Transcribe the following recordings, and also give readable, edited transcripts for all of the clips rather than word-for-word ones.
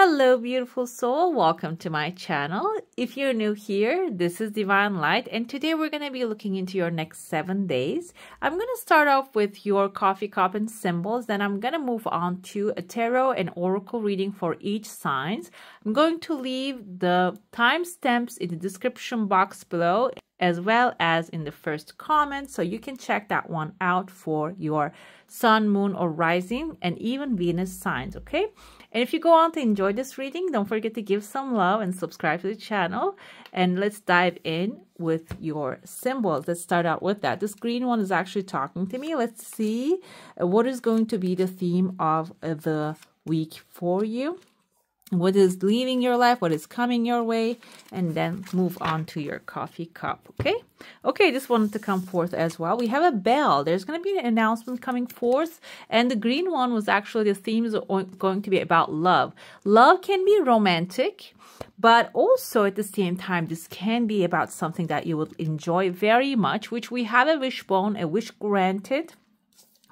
Hello, beautiful soul. Welcome to my channel. If you're new here, this is Divine Light, and today we're going to be looking into your next 7 days. I'm going to start off with your coffee cup and symbols, then I'm going to move on to a tarot and oracle reading for each signs. I'm going to leave the timestamps in the description box below, as well as in the first comment, so you can check that one out for your sun, moon, or rising, and even Venus signs, okay? And if you go on to enjoy this reading, don't forget to give some love and subscribe to the channel. And let's dive in with your symbols. Let's start out with that. This green one is actually talking to me. Let's see what is going to be the theme of the week for you. What is leaving your life, what is coming your way, and then move on to your coffee cup, okay? Okay, just wanted to come forth as well. We have a bell. There's going to be an announcement coming forth, and the green one was actually the theme is going to be about love. Love can be romantic, but also at the same time, this can be about something that you would enjoy very much, which we have a wishbone, a wish granted,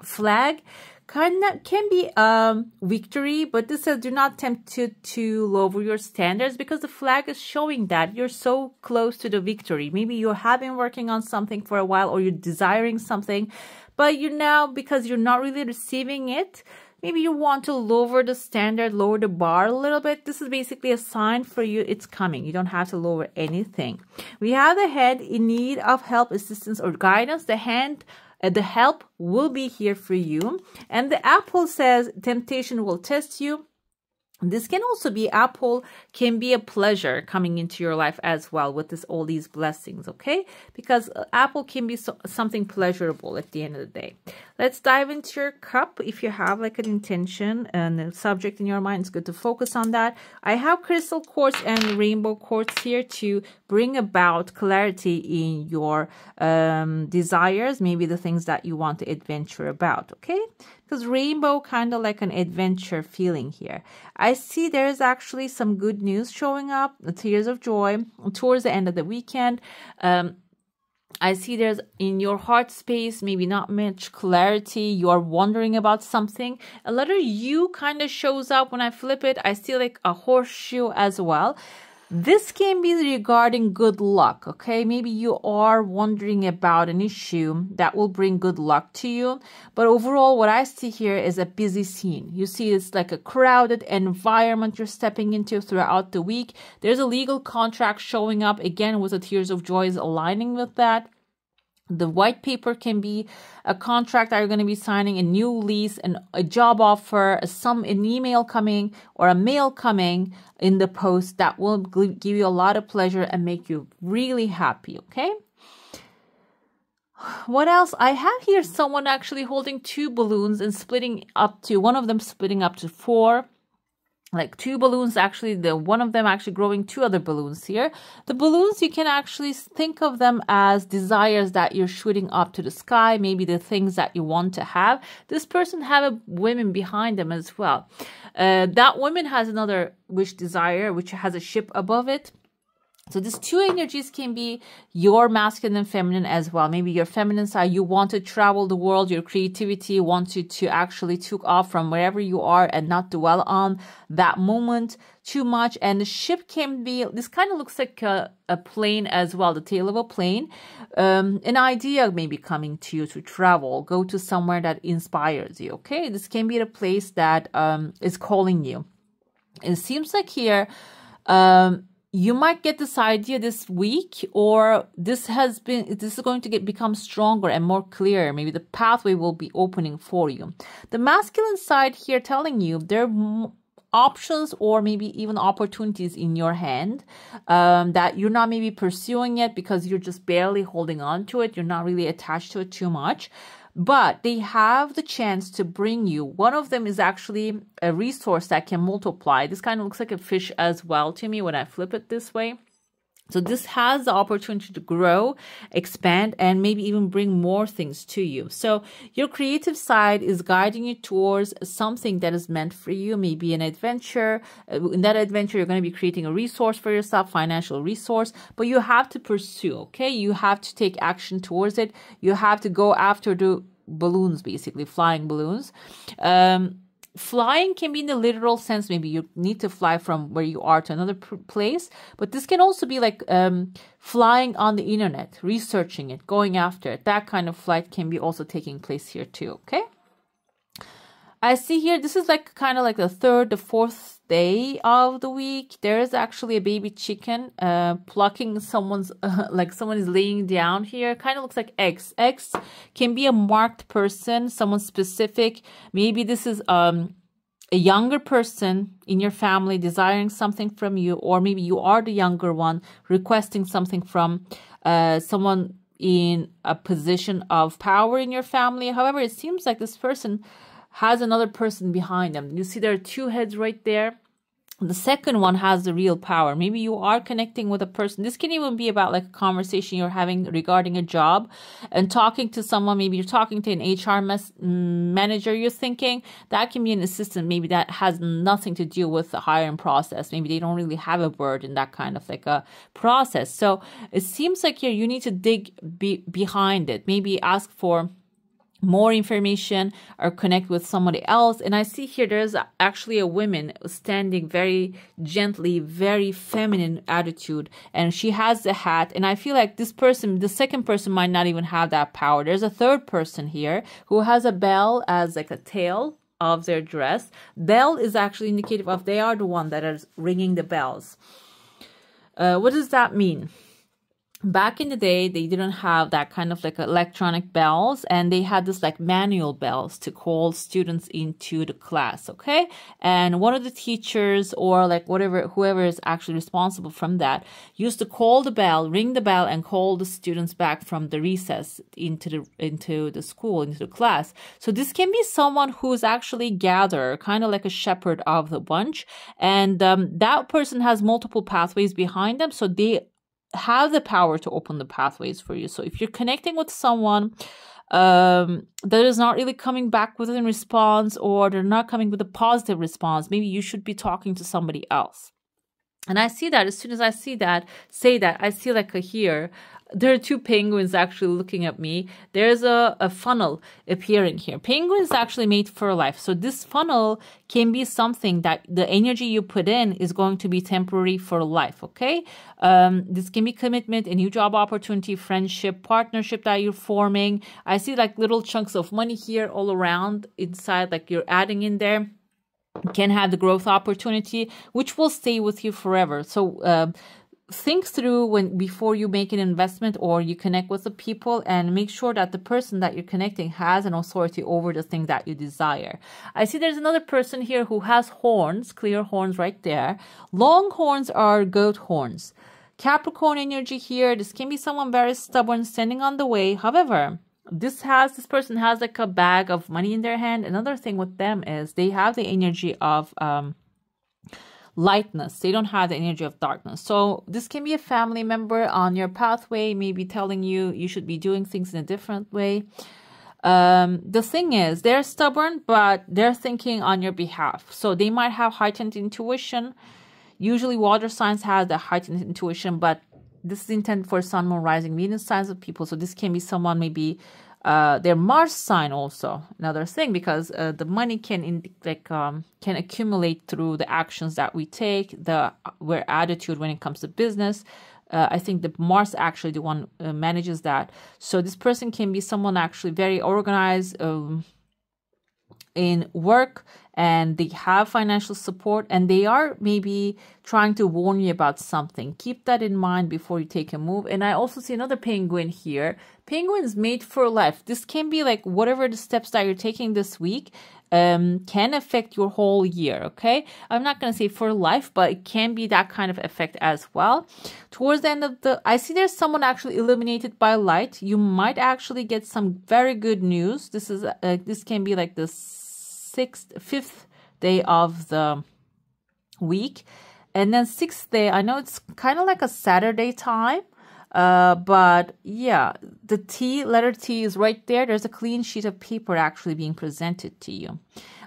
flag, can be victory, but this says do not tempt to lower your standards, because the flag is showing that you're so close to the victory. Maybe you have been working on something for a while, or you're desiring something, but you now, because you're not really receiving it, maybe you want to lower the standard, lower the bar a little bit. This is basically a sign for you. It's coming. You don't have to lower anything. We have the head in need of help, assistance, or guidance. The hand, the help will be here for you. And the apple says temptation will test you. This can also be, apple can be a pleasure coming into your life as well with this, all these blessings, okay? Because apple can be something pleasurable at the end of the day. Let's dive into your cup. If you have like an intention and a subject in your mind, it's good to focus on that. I have crystal quartz and rainbow quartz here to bring about clarity in your desires, maybe the things that you want to adventure about, okay? Because rainbow kind of like an adventure feeling here. I see there's actually some good news showing up, tears of joy towards the end of the weekend. I see there's in your heart space, maybe not much clarity. You are wondering about something. A letter U kind of shows up when I flip it. I see like a horseshoe as well. This can be regarding good luck, okay? Maybe you are wondering about an issue that will bring good luck to you. But overall, what I see here is a busy scene. You see it's like a crowded environment you're stepping into throughout the week. There's a legal contract showing up, again, with the tears of joy is aligning with that. The white paper can be a contract that you're going to be signing, a new lease, and a job offer, an email coming or a mail coming in the post that will give you a lot of pleasure and make you really happy, okay? What else? I have here someone actually holding 2 balloons and splitting up to, one of them splitting up to 4. Like 2 balloons, actually, one of them actually growing 2 other balloons here. The balloons, you can actually think of them as desires that you're shooting up to the sky, maybe the things that you want to have. This person have a woman behind them as well. That woman has another wish desire, which has a ship above it. So these 2 energies can be your masculine and feminine as well. Maybe your feminine side, you want to travel the world, your creativity wants you to actually take off from wherever you are and not dwell on that moment too much. And the ship can be, this kind of looks like a plane as well, the tail of a plane. An idea maybe coming to you to travel, go to somewhere that inspires you, okay? This can be a place that is calling you. It seems like here, you might get this idea this week, or this is going to become stronger and more clear. Maybe the pathway will be opening for you. The masculine side here telling you there are options or maybe even opportunities in your hand that you're not maybe pursuing yet because you're just barely holding on to it. You're not really attached to it too much. But they have the chance to bring you. One of them is actually a resource that can multiply. This kind of looks like a fish as well to me when I flip it this way. So this has the opportunity to grow, expand, and maybe even bring more things to you. So your creative side is guiding you towards something that is meant for you, maybe an adventure. In that adventure, you're going to be creating a resource for yourself, financial resource, but you have to pursue, okay? You have to take action towards it. You have to go after the balloons, basically, flying balloons. flying can be in the literal sense. Maybe you need to fly from where you are to another place, but this can also be like flying on the internet, researching it, going after it. That kind of flight can be also taking place here too, okay? I see here, this is like kind of like the third, the fourth day of the week. There is actually a baby chicken plucking someone's, like someone is laying down here. Kind of looks like eggs. Eggs can be a marked person, someone specific. Maybe this is a younger person in your family desiring something from you, or maybe you are the younger one requesting something from someone in a position of power in your family. However, it seems like this person has another person behind them. You see there are two heads right there. The second one has the real power. Maybe you are connecting with a person. This can even be about like a conversation you're having regarding a job and talking to someone. Maybe you're talking to an HR manager. You're thinking that can be an assistant. Maybe that has nothing to do with the hiring process. Maybe they don't really have a word in that kind of like a process. So it seems like here you need to dig behind it. Maybe ask for more information or connect with somebody else. And I see here there's actually a woman standing very gently, very feminine attitude, and she has the hat. And I feel like this person, the second person, might not even have that power. There's a third person here who has a bell as like a tail of their dress. Bell is actually indicative of they are the one that is ringing the bells. What does that mean? Back in the day, they didn't have that kind of like electronic bells, and they had this like manual bells to call students into the class, okay? And one of the teachers or like whoever is actually responsible from that used to call the bell, ring the bell, and call the students back from the recess into the school, into the class. So this can be someone who's actually gatherer, kind of like a shepherd of the bunch, and that person has multiple pathways behind them, so they have the power to open the pathways for you. So if you're connecting with someone that is not really coming back with a response, or they're not coming with a positive response, maybe you should be talking to somebody else. And I see that as soon as I see that, I see like here, there are two penguins actually looking at me. There's a funnel appearing here. Penguins actually made for life. So this funnel can be something that the energy you put in is going to be temporary for life, okay? This can be commitment, a new job opportunity, friendship, partnership that you're forming. I see like little chunks of money here all around inside, like you're adding in there. Can have the growth opportunity, which will stay with you forever. So think through before you make an investment or you connect with the people, and make sure that the person that you're connecting has an authority over the thing that you desire. I see there's another person here who has horns, clear horns right there. Long horns are goat horns. Capricorn energy here. This can be someone very stubborn, standing on the way. However, this person has like a bag of money in their hand. Another thing with them is they have the energy of lightness. They don't have the energy of darkness. So this can be a family member on your pathway, maybe telling you should be doing things in a different way. The thing is, they're stubborn, but they're thinking on your behalf. So they might have heightened intuition. Usually water signs have the heightened intuition, but this is intended for Sun, Moon, Rising, Venus signs of people. So this can be someone, maybe their Mars sign also. Another thing, because the money can accumulate through the actions that we take, our attitude when it comes to business. I think the Mars actually the one manages that. So this person can be someone actually very organized in work, and they have financial support, and they are maybe trying to warn you about something. Keep that in mind before you take a move. And I also see another penguin here. Penguins made for life. This can be like whatever the steps that you're taking this week can affect your whole year, okay? I'm not going to say for life, but it can be that kind of effect as well. Towards the end of I see there's someone actually illuminated by light. You might actually get some very good news. This can be like the fifth day of the week, and then sixth day. I know it's kind of like a Saturday time, but yeah, the letter T is right there. There's a clean sheet of paper actually being presented to you.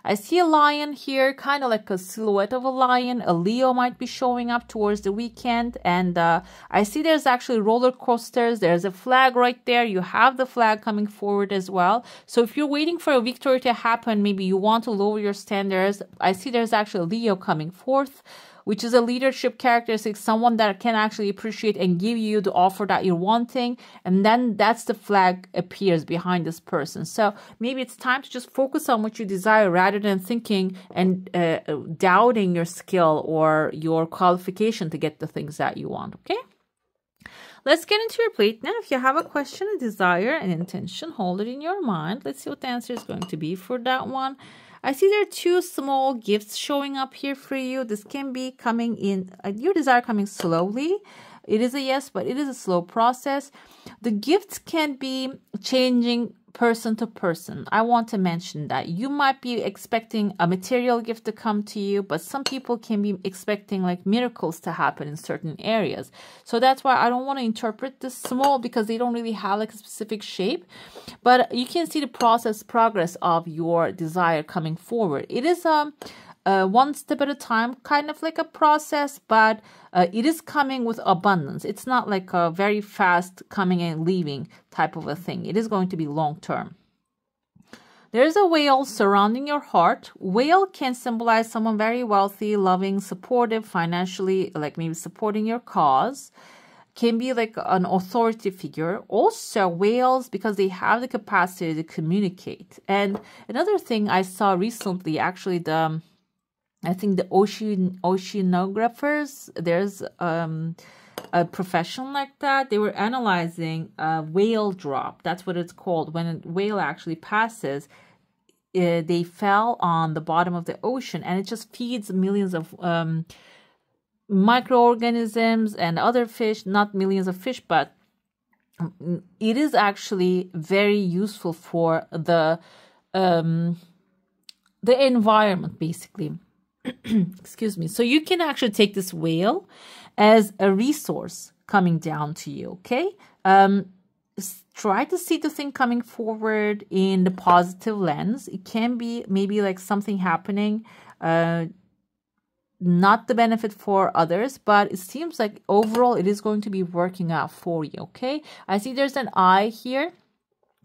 I see a lion here, kind of like a silhouette of a lion. A Leo might be showing up towards the weekend. And I see there's actually roller coasters. There's a flag right there. You have the flag coming forward as well. So if you're waiting for a victory to happen, maybe you want to lower your standards. I see there's actually a Leo coming forth, which is a leadership characteristic, someone that can actually appreciate and give you the offer that you're wanting. And then that's the flag appears behind this person. So maybe it's time to just focus on what you desire rather than thinking and doubting your skill or your qualification to get the things that you want, okay? Let's get into your plate now. If you have a question, a desire, an intention, hold it in your mind. Let's see what the answer is going to be for that one. I see there are two small gifts showing up here for you. This can be coming in, your desire coming slowly. It is a yes, but it is a slow process. The gifts can be changing person to person. I want to mention that you might be expecting a material gift to come to you, but some people can be expecting like miracles to happen in certain areas. So that's why I don't want to interpret this small, because they don't really have like a specific shape, but you can see the progress of your desire coming forward. It is one step at a time, kind of like a process, but it is coming with abundance. It's not like a very fast coming and leaving type of a thing. It is going to be long term. There's a whale surrounding your heart. Whale can symbolize someone very wealthy, loving, supportive, financially, like maybe supporting your cause. Can be like an authority figure. Also, whales, because they have the capacity to communicate. And another thing I saw recently, actually, I think the oceanographers, there's a profession like that. They were analyzing a whale drop. That's what it's called. When a whale actually passes, they fell on the bottom of the ocean, and it just feeds millions of microorganisms and other fish, not millions of fish, but it is actually very useful for the environment, basically. Excuse me. So you can actually take this whale as a resource coming down to you, okay? Try to see the thing coming forward in the positive lens. It can be maybe like something happening, not the benefit for others, but it seems like overall it is going to be working out for you, okay? I see there's an eye here.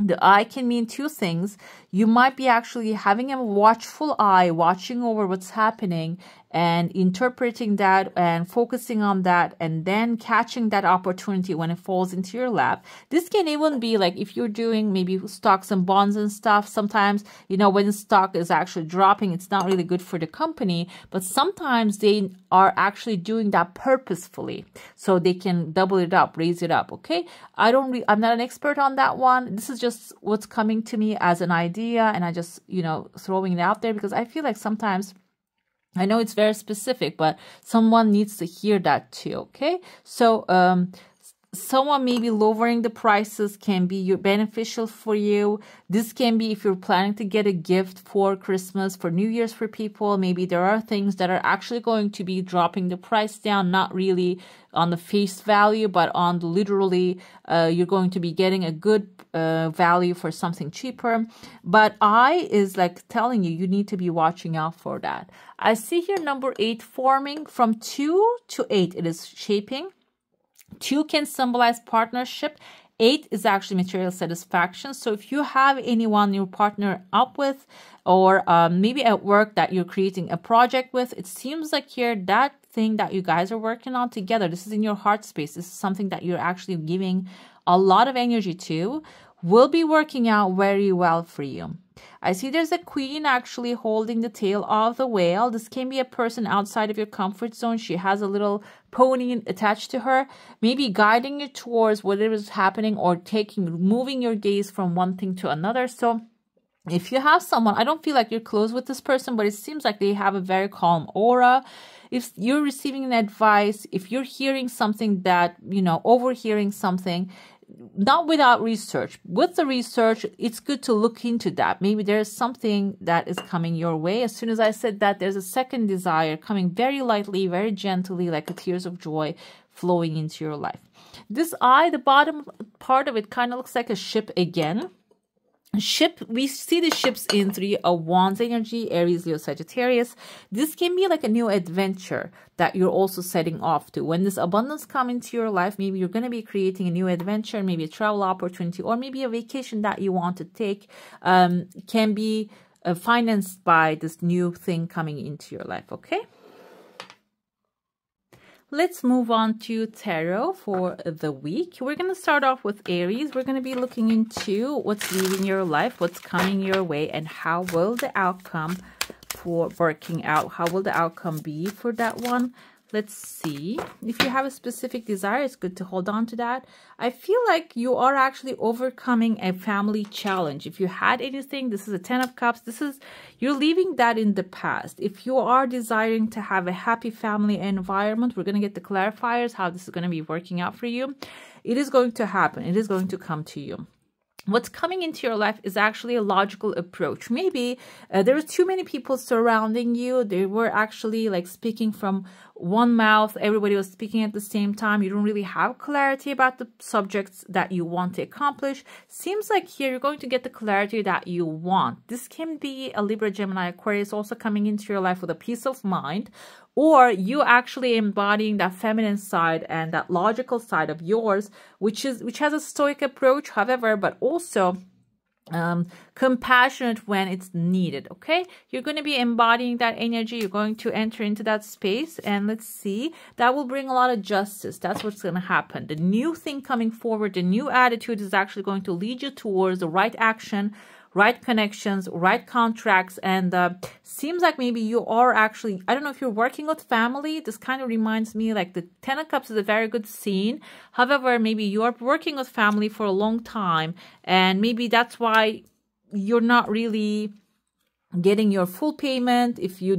The eye can mean two things. You might be actually having a watchful eye, watching over what's happening and interpreting that and focusing on that, and then catching that opportunity when it falls into your lap. This can even be like if you're doing maybe stocks and bonds and stuff. Sometimes, you know, when stock is actually dropping, it's not really good for the company, but sometimes they are actually doing that purposefully so they can double it up, raise it up, okay? I'm not an expert on that one. This is just what's coming to me as an idea, and I just, you know, throwing it out there because I feel like sometimes, I know it's very specific, but someone needs to hear that too, okay? So, someone maybe lowering the prices can be beneficial for you. This can be if you're planning to get a gift for Christmas, for New Year's for people. Maybe there are things that are actually going to be dropping the price down, not really on the face value, but on the literally, you're going to be getting a good value for something cheaper. But I is like telling you, you need to be watching out for that. I see here number 8 forming from 2 to 8. It is shaping. 2 can symbolize partnership. 8 is actually material satisfaction. So if you have anyone you partner up with, or maybe at work that you're creating a project with, it seems like here that thing that you guys are working on together, this is in your heart space, this is something that you're actually giving a lot of energy to, will be working out very well for you. I see there's a queen actually holding the tail of the whale. This can be a person outside of your comfort zone. She has a little pony attached to her, maybe guiding you towards whatever is happening or moving your gaze from one thing to another. So if you have someone, I don't feel like you're close with this person, but it seems like they have a very calm aura. If you're receiving an advice, if you're hearing something that, you know, overhearing something, not without research. With the research, it's good to look into that. Maybe there's something that is coming your way. As soon as I said that, there's a second desire coming very lightly, very gently, like a tears of joy flowing into your life. This eye, the bottom part of it kind of looks like a ship again. ship, we see the ships in Three of Wands energy, Aries, Leo, Sagittarius. This can be like a new adventure that you're also setting off to. When this abundance comes into your life, maybe you're going to be creating a new adventure, maybe a travel opportunity, or maybe a vacation that you want to take, can be financed by this new thing coming into your life. Okay, let's move on to tarot for the week. We're going to start off with Aries. We're going to be looking into what's leaving your life, what's coming your way, and how will the outcome for working out, how will the outcome be for that one. Let's see. If you have a specific desire, it's good to hold on to that. I feel like you are actually overcoming a family challenge. If you had anything, this is a 10 of Cups. This is, you're leaving that in the past. If you are desiring to have a happy family environment, we're going to get the clarifiers, how this is going to be working out for you. It is going to happen. It is going to come to you. What's coming into your life is actually a logical approach. Maybe there were too many people surrounding you. They were actually like speaking from one mouth. Everybody was speaking at the same time. You don't really have clarity about the subjects that you want to accomplish. Seems like here you're going to get the clarity that you want. This can be a Libra, Gemini, Aquarius also coming into your life with a peace of mind, or you actually embodying that feminine side and that logical side of yours, which has a stoic approach, however, but also compassionate when it's needed. Okay, you're going to be embodying that energy. You're going to enter into that space, and let's see, that will bring a lot of justice. That's what's going to happen. The new thing coming forward, the new attitude is actually going to lead you towards the right action, right connections, right contracts, and seems like maybe you are actually, I don't know if you're working with family. This kind of reminds me like the 10 of Cups is a very good scene. However, maybe you are working with family for a long time, and maybe that's why you're not really getting your full payment. If you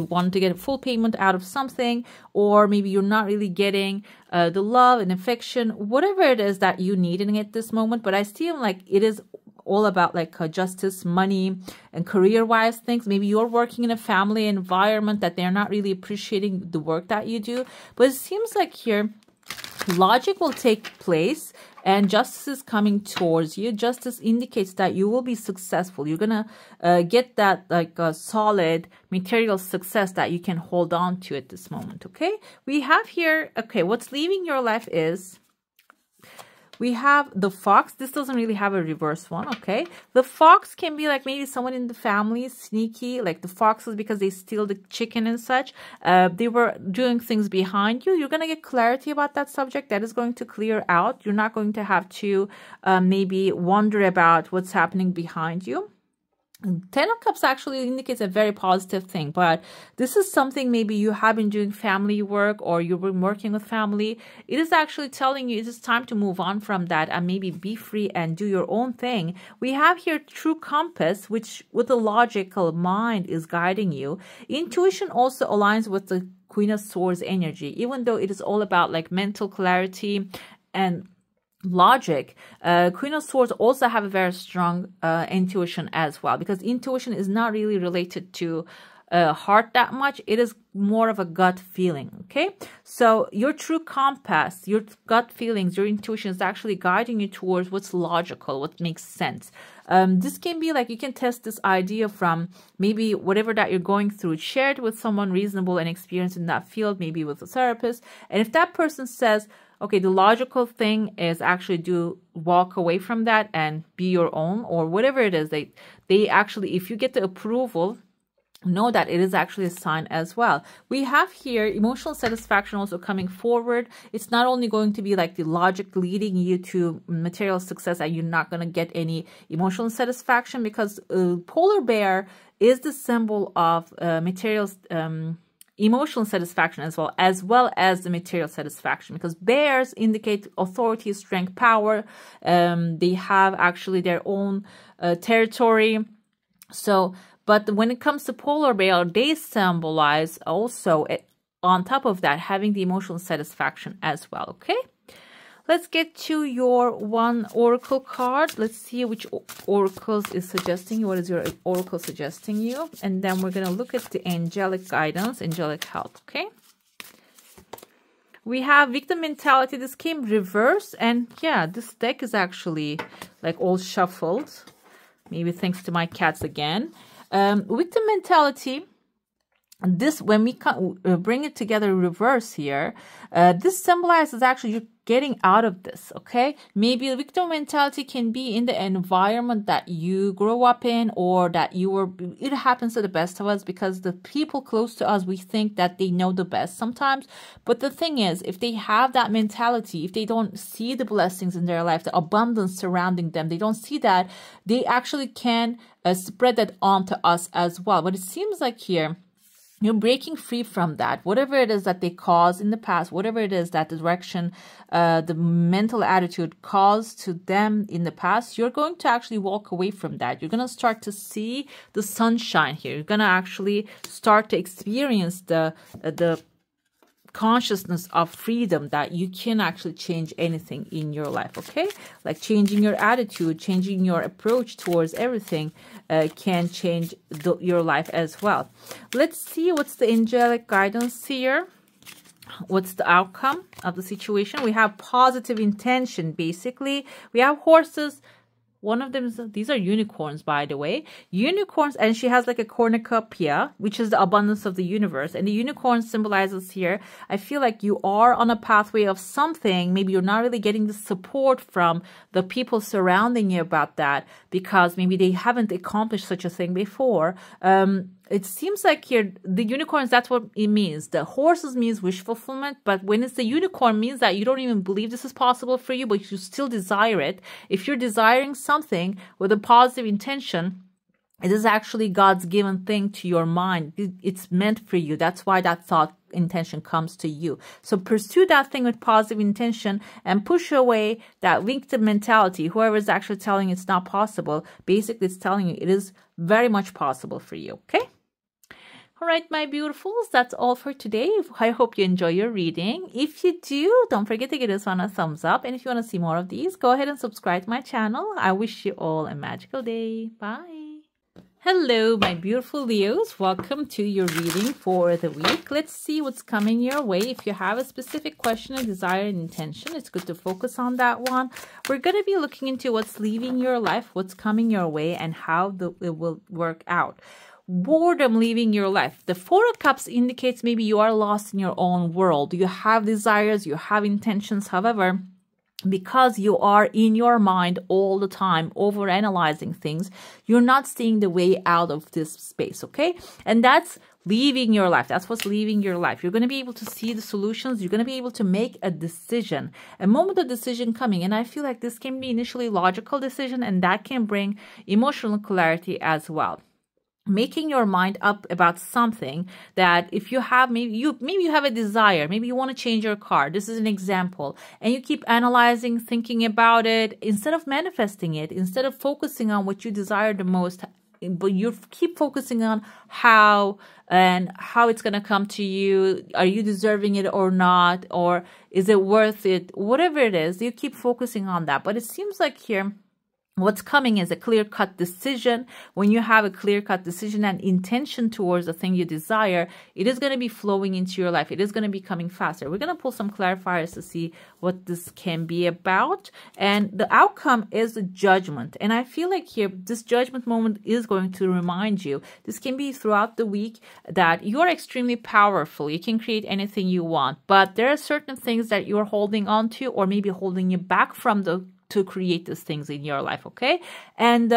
want to get a full payment out of something, or maybe you're not really getting the love and affection, whatever it is that you need in at this moment. But I feel like it is all about like justice, money, and career-wise things. Maybe you're working in a family environment that they're not really appreciating the work that you do. But it seems like here, logic will take place and justice is coming towards you. Justice indicates that you will be successful. You're going to get that like a solid material success that you can hold on to at this moment. Okay, we have here, okay, what's leaving your life is, we have the Fox. This doesn't really have a reverse one, okay? The Fox can be like maybe someone in the family, sneaky, like the foxes because they steal the chicken and such. They were doing things behind you. You're going to get clarity about that subject. That is going to clear out. You're not going to have to maybe wonder about what's happening behind you. 10 of Cups actually indicates a very positive thing, but this is something maybe you have been doing family work or you've been working with family. It is actually telling you it is time to move on from that and maybe be free and do your own thing. We have here true compass, which with a logical mind is guiding you. Intuition also aligns with the Queen of Swords energy, even though it is all about like mental clarity and logic. Queen of Swords also have a very strong intuition as well, because intuition is not really related to heart that much. It is more of a gut feeling. Okay, so your true compass, your gut feelings, your intuition is actually guiding you towards what's logical, what makes sense. This can be like you can test this idea from maybe whatever that you're going through, share it with someone reasonable and experienced in that field, maybe with a therapist, and if that person says, okay, the logical thing is actually do walk away from that and be your own, or whatever it is, they actually, if you get the approval, know that it is actually a sign as well. We have here emotional satisfaction also coming forward. It's not only going to be like the logic leading you to material success and you're not going to get any emotional satisfaction, because polar bear is the symbol of material emotional satisfaction as well as the material satisfaction, because bears indicate authority, strength, power. They have actually their own territory. So, but when it comes to polar bear, they symbolize also, on top of that, having the emotional satisfaction as well. Okay, let's get to your one oracle card. Let's see which oracles is suggesting you. What is your oracle suggesting you? And then we're going to look at the angelic guidance, angelic help. Okay, we have victim mentality. This came reversed, and yeah, this deck is actually like all shuffled. Maybe thanks to my cats again. Victim mentality. This, when we bring it together reverse here, this symbolizes actually you're getting out of this, okay? Maybe the victim mentality can be in the environment that you grow up in, or that you were, it happens to the best of us because the people close to us, we think that they know the best sometimes. But the thing is, if they have that mentality, if they don't see the blessings in their life, the abundance surrounding them, they don't see that, they actually can spread that on to us as well. But it seems like here, you're breaking free from that. Whatever it is that they caused in the past, whatever it is that the direction, the mental attitude caused to them in the past, you're going to actually walk away from that. You're going to start to see the sunshine here. You're going to actually start to experience the consciousness of freedom, that you can actually change anything in your life, okay? Like changing your attitude, changing your approach towards everything can change your life as well. Let's see what's the angelic guidance here. What's the outcome of the situation? We have positive intention, basically. We have horses. One of them is, these are unicorns, by the way. Unicorns, and she has like a cornucopia, which is the abundance of the universe. And the unicorn symbolizes here, I feel like you are on a pathway of something. Maybe you're not really getting the support from the people surrounding you about that, because maybe they haven't accomplished such a thing before. It seems like here, the unicorns, that's what it means. The horses means wish fulfillment, but when it's the unicorn, means that you don't even believe this is possible for you, but you still desire it. If you're desiring something with a positive intention, it is actually God's given thing to your mind. It's meant for you. That's why that thought intention comes to you. So pursue that thing with positive intention and push away that victim mentality. Whoever is actually telling you it's not possible, basically it's telling you it is very much possible for you, okay? All right, my beautifuls, that's all for today. I hope you enjoy your reading. If you do, don't forget to give this one a thumbs up. And if you want to see more of these, go ahead and subscribe to my channel. I wish you all a magical day. Bye. Hello, my beautiful Leos. Welcome to your reading for the week. Let's see what's coming your way. If you have a specific question, a desire, and intention, it's good to focus on that one. We're going to be looking into what's leaving your life, what's coming your way, and how it will work out. Boredom leaving your life. The Four of Cups indicates maybe you are lost in your own world. You have desires, you have intentions. However, because you are in your mind all the time, overanalyzing things, you're not seeing the way out of this space, okay? And that's leaving your life. That's what's leaving your life. You're going to be able to see the solutions. You're going to be able to make a decision, a moment of decision coming. And I feel like this can be initially logical decision, and that can bring emotional clarity as well. Making your mind up about something that if you have, maybe you have a desire, maybe you want to change your car. This is an example. And you keep analyzing, thinking about it, instead of manifesting it, instead of focusing on what you desire the most, but you keep focusing on how it's going to come to you. Are you deserving it or not? Or is it worth it? Whatever it is, you keep focusing on that. But it seems like here, what's coming is a clear-cut decision. When you have a clear-cut decision and intention towards the thing you desire, it is going to be flowing into your life. It is going to be coming faster. We're going to pull some clarifiers to see what this can be about. And the outcome is the judgment. And I feel like here, this judgment moment is going to remind you, this can be throughout the week, that you are extremely powerful. You can create anything you want. But there are certain things that you're holding on to, or maybe holding you back from to create these things in your life, okay? And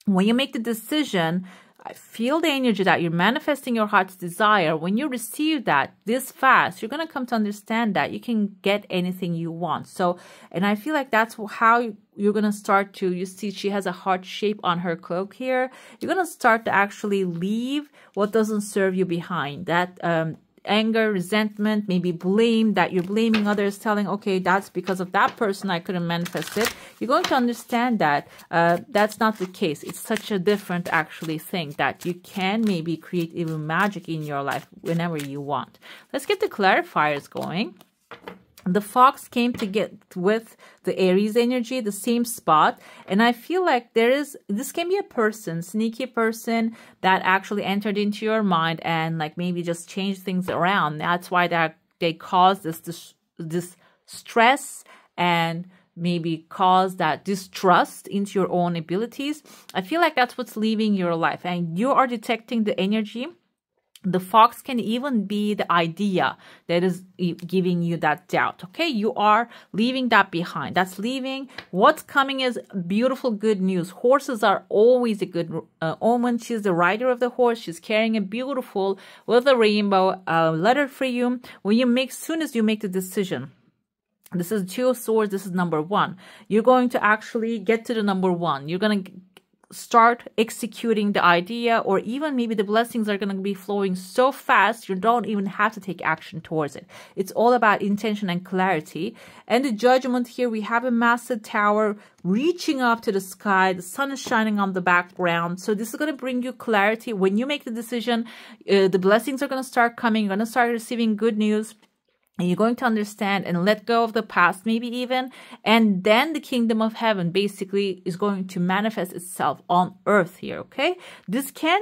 when you make the decision, I feel the energy that you're manifesting your heart's desire. When you receive that this fast, you're going to come to understand that you can get anything you want. So, and I feel like that's how you're going to start to, you see she has a heart shape on her cloak here. You're going to start to actually leave what doesn't serve you behind. That anger, resentment, maybe blame, that you're blaming others, telling, okay, that's because of that person I couldn't manifest it. You're going to understand that that's not the case. It's such a different actually thing that you can maybe create even magic in your life whenever you want. Let's get the clarifiers going. The fox came to get with the Aries energy, the same spot. And I feel like this can be a person, sneaky person that actually entered into your mind and like maybe just changed things around. That's why they cause this stress and maybe cause that distrust into your own abilities. I feel like that's what's leaving your life, and you are detecting the energy. The fox can even be the idea that is giving you that doubt. Okay, you are leaving that behind. That's leaving. What's coming is beautiful, good news. Horses are always a good omen. She's the rider of the horse. She's carrying a beautiful with a rainbow letter for you. Soon as you make the decision. This is Two of Swords. This is number one. You're going to actually get to the number one. You're going to start executing the idea, or even maybe the blessings are going to be flowing so fast you don't even have to take action towards it. It's all about intention and clarity. And the Judgment here, we have a massive tower reaching up to the sky. The sun is shining on the background. So this is going to bring you clarity. When you make the decision, the blessings are going to start coming. You're going to start receiving good news. And you're going to understand and let go of the past, maybe even. And then the kingdom of heaven basically is going to manifest itself on earth here, okay? This can,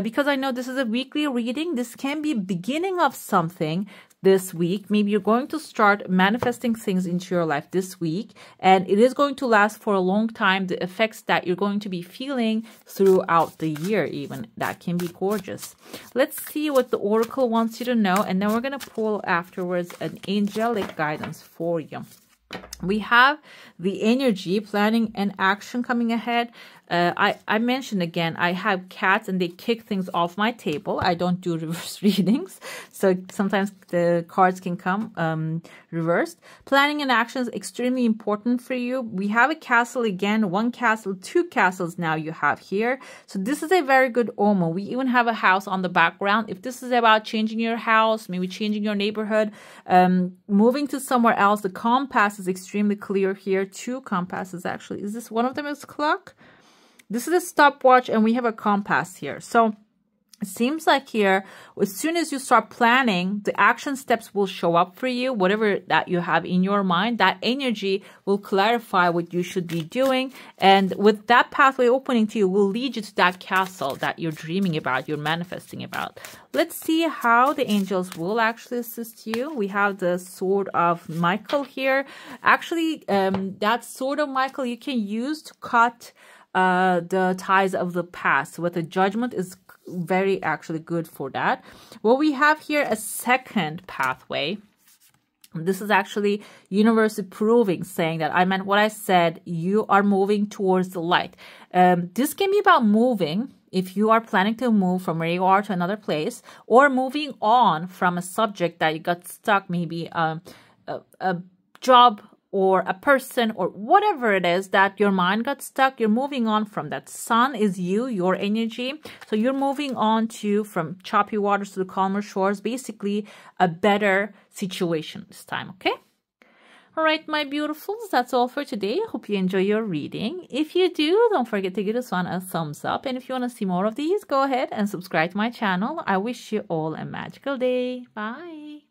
because I know this is a weekly reading, this can be beginning of something this week. Maybe you're going to start manifesting things into your life this week, and it is going to last for a long time. The effects that you're going to be feeling throughout the year even, that can be gorgeous. Let's see what the oracle wants you to know, and then we're going to pull afterwards an angelic guidance for you. We have the energy, planning and action coming ahead. I mentioned again, I have cats and they kick things off my table. I don't do reverse readings, so sometimes the cards can come reversed. Planning and action is extremely important for you. We have a castle again, one castle, two castles now you have here. So this is a very good omen. We even have a house on the background. If this is about changing your house, maybe changing your neighborhood, moving to somewhere else, the compass is extremely clear here. Two compasses actually. Is this one of them is clock? This is a stopwatch, and we have a compass here. So it seems like here, as soon as you start planning, the action steps will show up for you. Whatever that you have in your mind, that energy will clarify what you should be doing. And with that pathway opening to you, will lead you to that castle that you're dreaming about, you're manifesting about. Let's see how the angels will actually assist you. We have the Sword of Michael here. Actually, that Sword of Michael you can use to cut the ties of the past. With the Judgment is very actually good for that. Well, we have here a second pathway. This is actually universe proving, saying that I meant what I said. You are moving towards the light. This can be about moving. If you are planning to move from where you are to another place, or moving on from a subject that you got stuck, maybe a job or a person or whatever it is that your mind got stuck, you're moving on from that. Sun is you, your energy. So you're moving on to from choppy waters to the calmer shores, basically a better situation this time, okay? All right, my beautifuls, that's all for today. I hope you enjoy your reading. If you do, don't forget to give this one a thumbs up. And if you want to see more of these, go ahead and subscribe to my channel. I wish you all a magical day. Bye.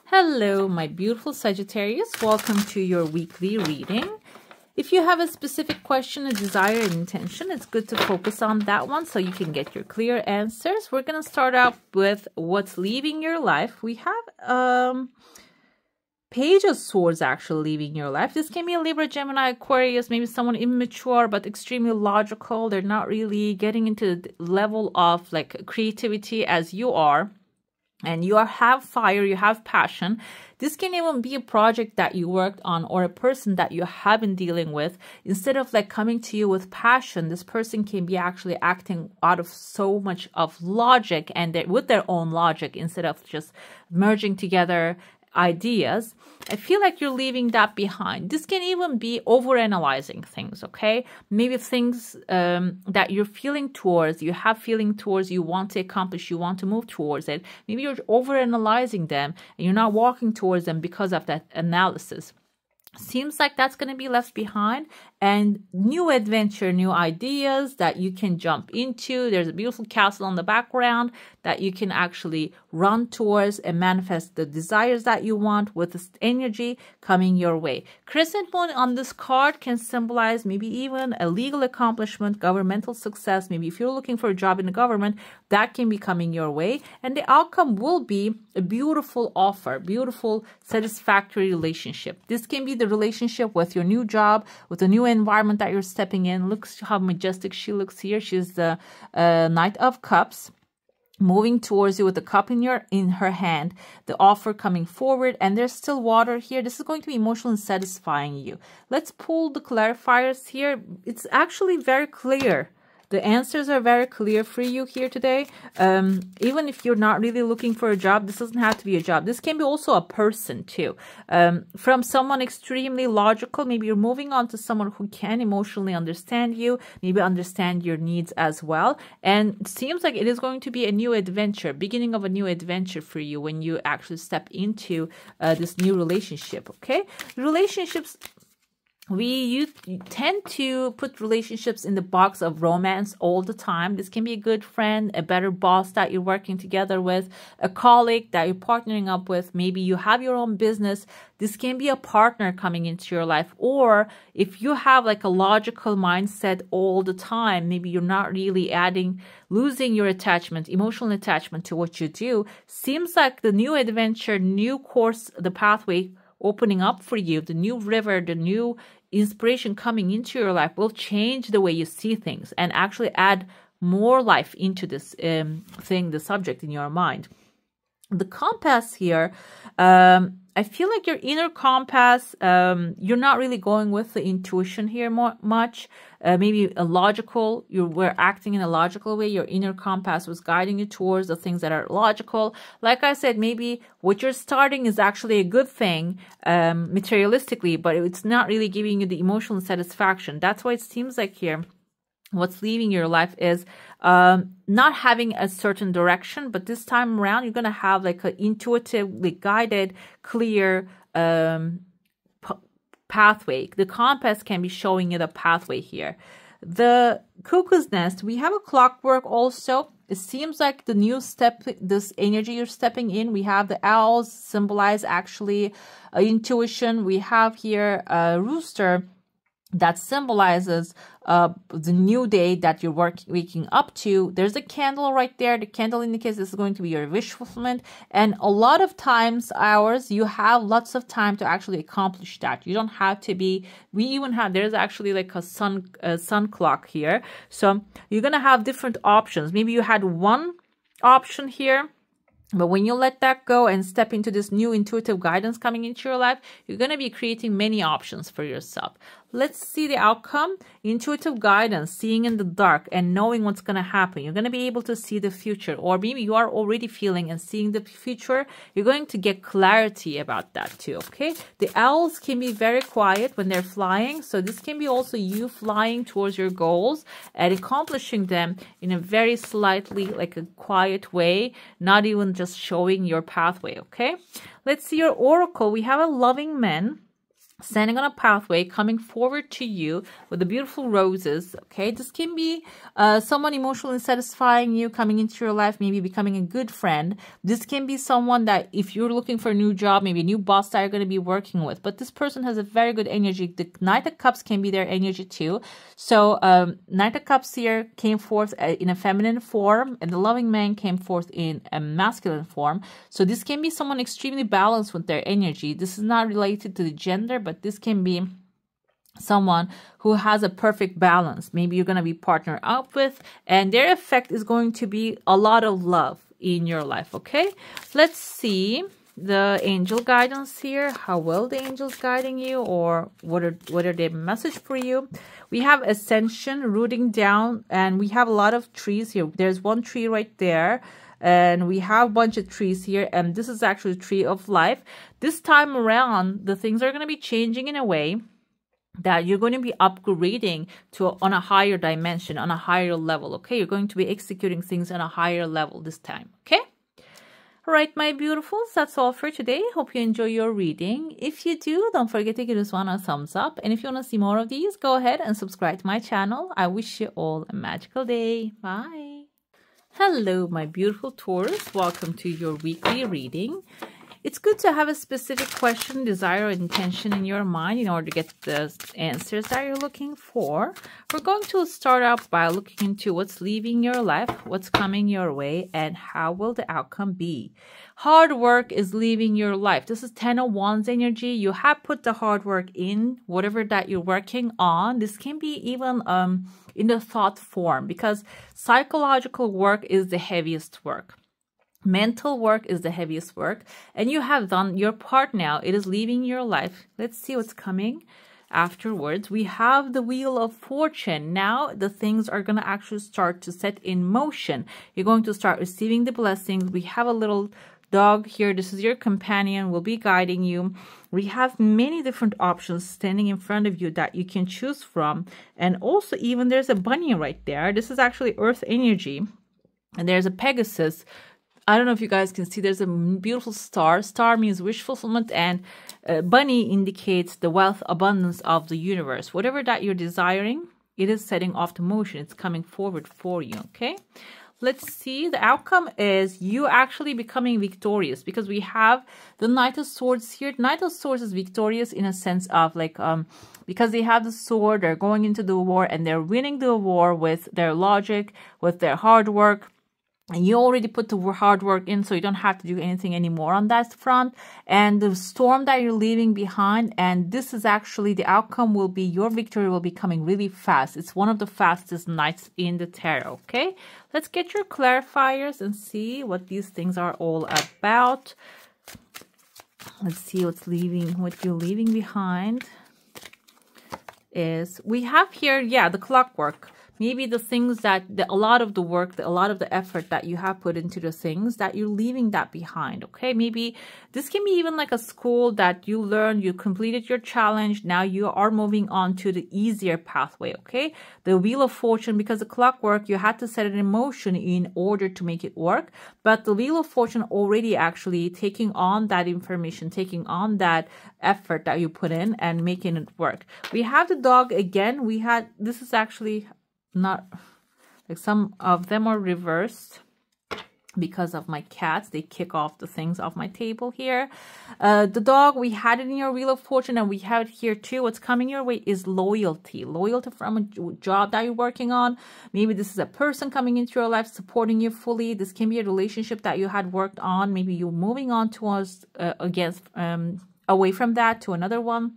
Hello, my beautiful Sagittarius. Welcome to your weekly reading. If you have a specific question, a desire, an intention, it's good to focus on that one so you can get your clear answers. We're going to start off with what's leaving your life. We have Page of Swords actually leaving your life. This can be a Libra, Gemini, Aquarius, maybe someone immature but extremely logical. They're not really getting into the level of like creativity as you are. And you have fire, you have passion. This can even be a project that you worked on or a person that you have been dealing with. Instead of like coming to you with passion, this person can be actually acting out of so much of logic and with their own logic instead of just merging together ideas. I feel like you're leaving that behind. This can even be overanalyzing things, okay? Maybe things that you're feeling towards, you have feeling towards, you want to accomplish, you want to move towards it. Maybe you're overanalyzing them and you're not walking towards them because of that analysis. Seems like that's going to be left behind, and new adventure, new ideas that you can jump into. There's a beautiful castle on the background that you can actually run towards and manifest the desires that you want with this energy coming your way. Crescent moon on this card can symbolize maybe even a legal accomplishment, governmental success. Maybe if you're looking for a job in the government, that can be coming your way. And the outcome will be a beautiful offer, beautiful, satisfactory relationship. This can be the relationship with your new job, with the new environment that you're stepping in. Look how majestic she looks here. She's the Knight of Cups, moving towards you with the cup in her hand, the offer coming forward, and there's still water here. This is going to be emotionally satisfying you. Let's pull the clarifiers here. It's actually very clear. The answers are very clear for you here today. Even if you're not really looking for a job, this doesn't have to be a job. This can be also a person too. From someone extremely logical, maybe you're moving on to someone who can emotionally understand you, maybe understand your needs as well. And it seems like it is going to be a new adventure, beginning of a new adventure for you when you actually step into this new relationship, okay? Relationships, you tend to put relationships in the box of romance all the time. This can be a good friend, a better boss that you're working together with, a colleague that you're partnering up with. Maybe you have your own business. This can be a partner coming into your life. Or if you have like a logical mindset all the time, maybe you're not really losing your attachment, emotional attachment to what you do. Seems like the new adventure, new course, the pathway opening up for you, the new river, the new inspiration coming into your life will change the way you see things and actually add more life into this the subject in your mind. The compass here, I feel like your inner compass, you're not really going with the intuition here much. Maybe you were acting in a logical way. Your inner compass was guiding you towards the things that are logical. Like I said, maybe what you're starting is actually a good thing materialistically, but it's not really giving you the emotional satisfaction. That's why it seems like here what's leaving your life is not having a certain direction, but this time around you're going to have like an intuitively guided, clear pathway. The compass can be showing you the pathway here. The cuckoo's nest, we have a clockwork also. It seems like the new step, this energy you're stepping in, we have the owls symbolize actually intuition. We have here a rooster that symbolizes the new day that you're waking up to. There's a candle right there. The candle indicates this is going to be your wish fulfillment. And a lot of times, you have lots of time to actually accomplish that. You don't have to be, there's actually like a sun clock here. So you're going to have different options. Maybe you had one option here, but when you let that go and step into this new intuitive guidance coming into your life, you're going to be creating many options for yourself. Let's see the outcome. Intuitive guidance, seeing in the dark and knowing what's going to happen. You're going to be able to see the future, or maybe you are already feeling and seeing the future. You're going to get clarity about that too, okay? The owls can be very quiet when they're flying. So this can be also you flying towards your goals and accomplishing them in a very slightly like a quiet way, not even just showing your pathway, okay? Let's see your oracle. We have a loving man standing on a pathway coming forward to you with the beautiful roses, okay? This can be someone emotionally satisfying you, coming into your life, maybe becoming a good friend. This can be someone that if you're looking for a new job, maybe a new boss that you're going to be working with. But this person has a very good energy. The Knight of Cups can be their energy too. So Knight of Cups here came forth in a feminine form, and the loving man came forth in a masculine form. So this can be someone extremely balanced with their energy. This is not related to the gender, but this can be someone who has a perfect balance. Maybe you're going to be partnered up with, and their effect is going to be a lot of love in your life, okay? Let's see the angel guidance here. How well the angels guiding you, or what are their message for you? We have ascension, rooting down, and we have a lot of trees here. There's one tree right there, and we have a bunch of trees here, and this is actually a tree of life. This time around, the things are going to be changing in a way that you're going to be upgrading on a higher dimension, on a higher level, okay? You're going to be executing things on a higher level this time, okay? All right, my beautifuls, that's all for today. Hope you enjoy your reading. If you do, don't forget to give this one a thumbs up. And if you want to see more of these, go ahead and subscribe to my channel. I wish you all a magical day. Bye. Hello, my beautiful Taurus. Welcome to your weekly reading. It's good to have a specific question, desire, or intention in your mind in order to get the answers that you're looking for. We're going to start out by looking into what's leaving your life, what's coming your way, and how will the outcome be. Hard work is leaving your life. This is 10 of Wands energy. You have put the hard work in, whatever that you're working on. This can be even in the thought form, because psychological work is the heaviest work. Mental work is the heaviest work, and you have done your part now. It is leaving your life. Let's see what's coming afterwards. We have the Wheel of Fortune. Now the things are going to actually start to set in motion. You're going to start receiving the blessings. We have a little dog here. This is your companion, will be guiding you. We have many different options standing in front of you that you can choose from. And also even there's a bunny right there. This is actually Earth energy. And there's a Pegasus. I don't know if you guys can see, there's a beautiful star. Star means wish fulfillment, and bunny indicates the wealth, abundance of the universe. Whatever that you're desiring, it is setting off the motion. It's coming forward for you, okay? Let's see. The outcome is you actually becoming victorious, because we have the Knight of Swords here. Knight of Swords is victorious in a sense of like, because they have the sword, they're going into the war and they're winning the war with their logic, with their hard work. And you already put the hard work in, so you don't have to do anything anymore on that front. And the storm that you're leaving behind, and this is actually the outcome will be your victory will be coming really fast. It's one of the fastest nights in the tarot, okay? Let's get your clarifiers and see what these things are all about. Let's see what you're leaving behind is, we have here, yeah, the clockwork. Maybe the things that, a lot of the work, a lot of the effort that you have put into the things that you're leaving that behind, okay? Maybe this can be even like a school that you learned, you completed your challenge, now you are moving on to the easier pathway, okay? The Wheel of Fortune, because the clockwork, you had to set it in motion in order to make it work, but the Wheel of Fortune already actually taking on that information, taking on that effort that you put in and making it work. We have the dog again. This is actually not like, some of them are reversed because of my cats. They kick off the things off my table here. The dog, we had it in your Wheel of Fortune, and we have it here too. What's coming your way is loyalty. Loyalty from a job that you're working on. Maybe this is a person coming into your life, supporting you fully. This can be a relationship that you had worked on. Maybe you're moving on towards, away from that to another one.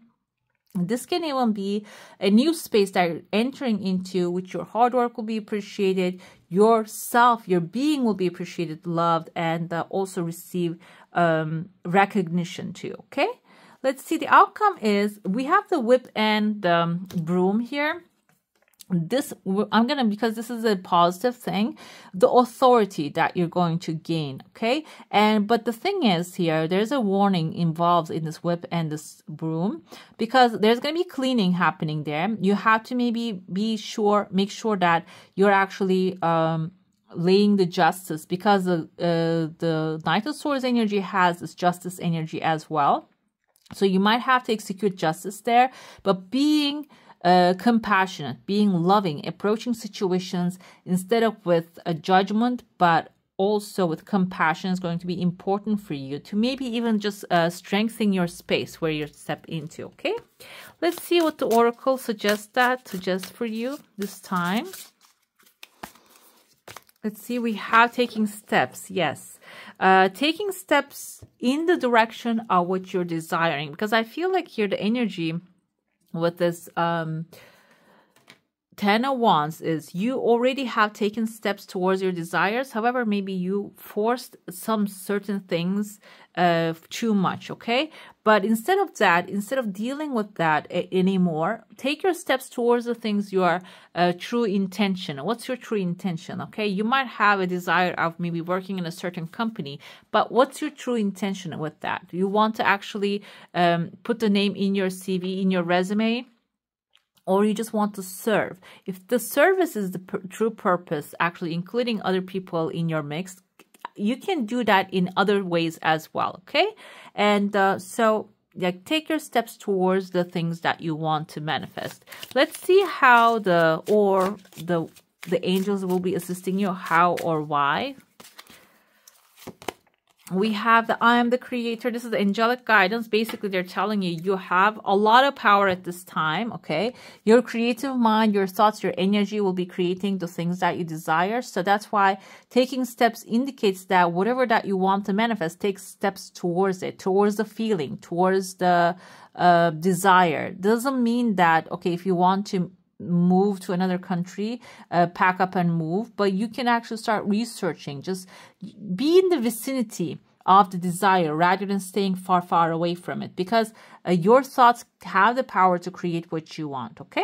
This can even be a new space that you're entering into, which your hard work will be appreciated, yourself, your being will be appreciated, loved, and also receive recognition too, okay? Let's see, the outcome is, we have the whip and the broom here. This, because this is a positive thing, the authority that you're going to gain, okay? But the thing is here, there's a warning involved in this whip and this broom, because there's going to be cleaning happening there. You have to maybe make sure that you're actually laying the justice, because the Knight of Swords energy has this justice energy as well. So you might have to execute justice there, but being compassionate, being loving, approaching situations instead of with a judgment, but also with compassion is going to be important for you to maybe even just strengthen your space where you step into, okay? Let's see what the Oracle suggests for you this time. Let's see, we have taking steps, yes. Taking steps in the direction of what you're desiring, because I feel like here the energy with this 10 of Wands is you already have taken steps towards your desires. However, maybe you forced some certain things too much, okay? But instead of that, instead of dealing with that anymore, take your steps towards the things you are true intention. What's your true intention, okay? You might have a desire of maybe working in a certain company, but what's your true intention with that? You want to actually put the name in your CV, in your resume, or you just want to serve. If the service is the true purpose, actually including other people in your mix, you can do that in other ways as well, okay? And so like take your steps towards the things that you want to manifest. Let's see how the the angels will be assisting you, how or why. We have the I am the creator. This is the angelic guidance. Basically, they're telling you you have a lot of power at this time, okay? Your creative mind, your thoughts, your energy will be creating the things that you desire. So that's why taking steps indicates that whatever that you want to manifest, take steps towards it, towards the feeling, towards the desire. Doesn't mean that, okay, if you want to move to another country, pack up and move, but you can actually start researching. Just be in the vicinity of the desire rather than staying far, far away from it, because your thoughts have the power to create what you want, okay?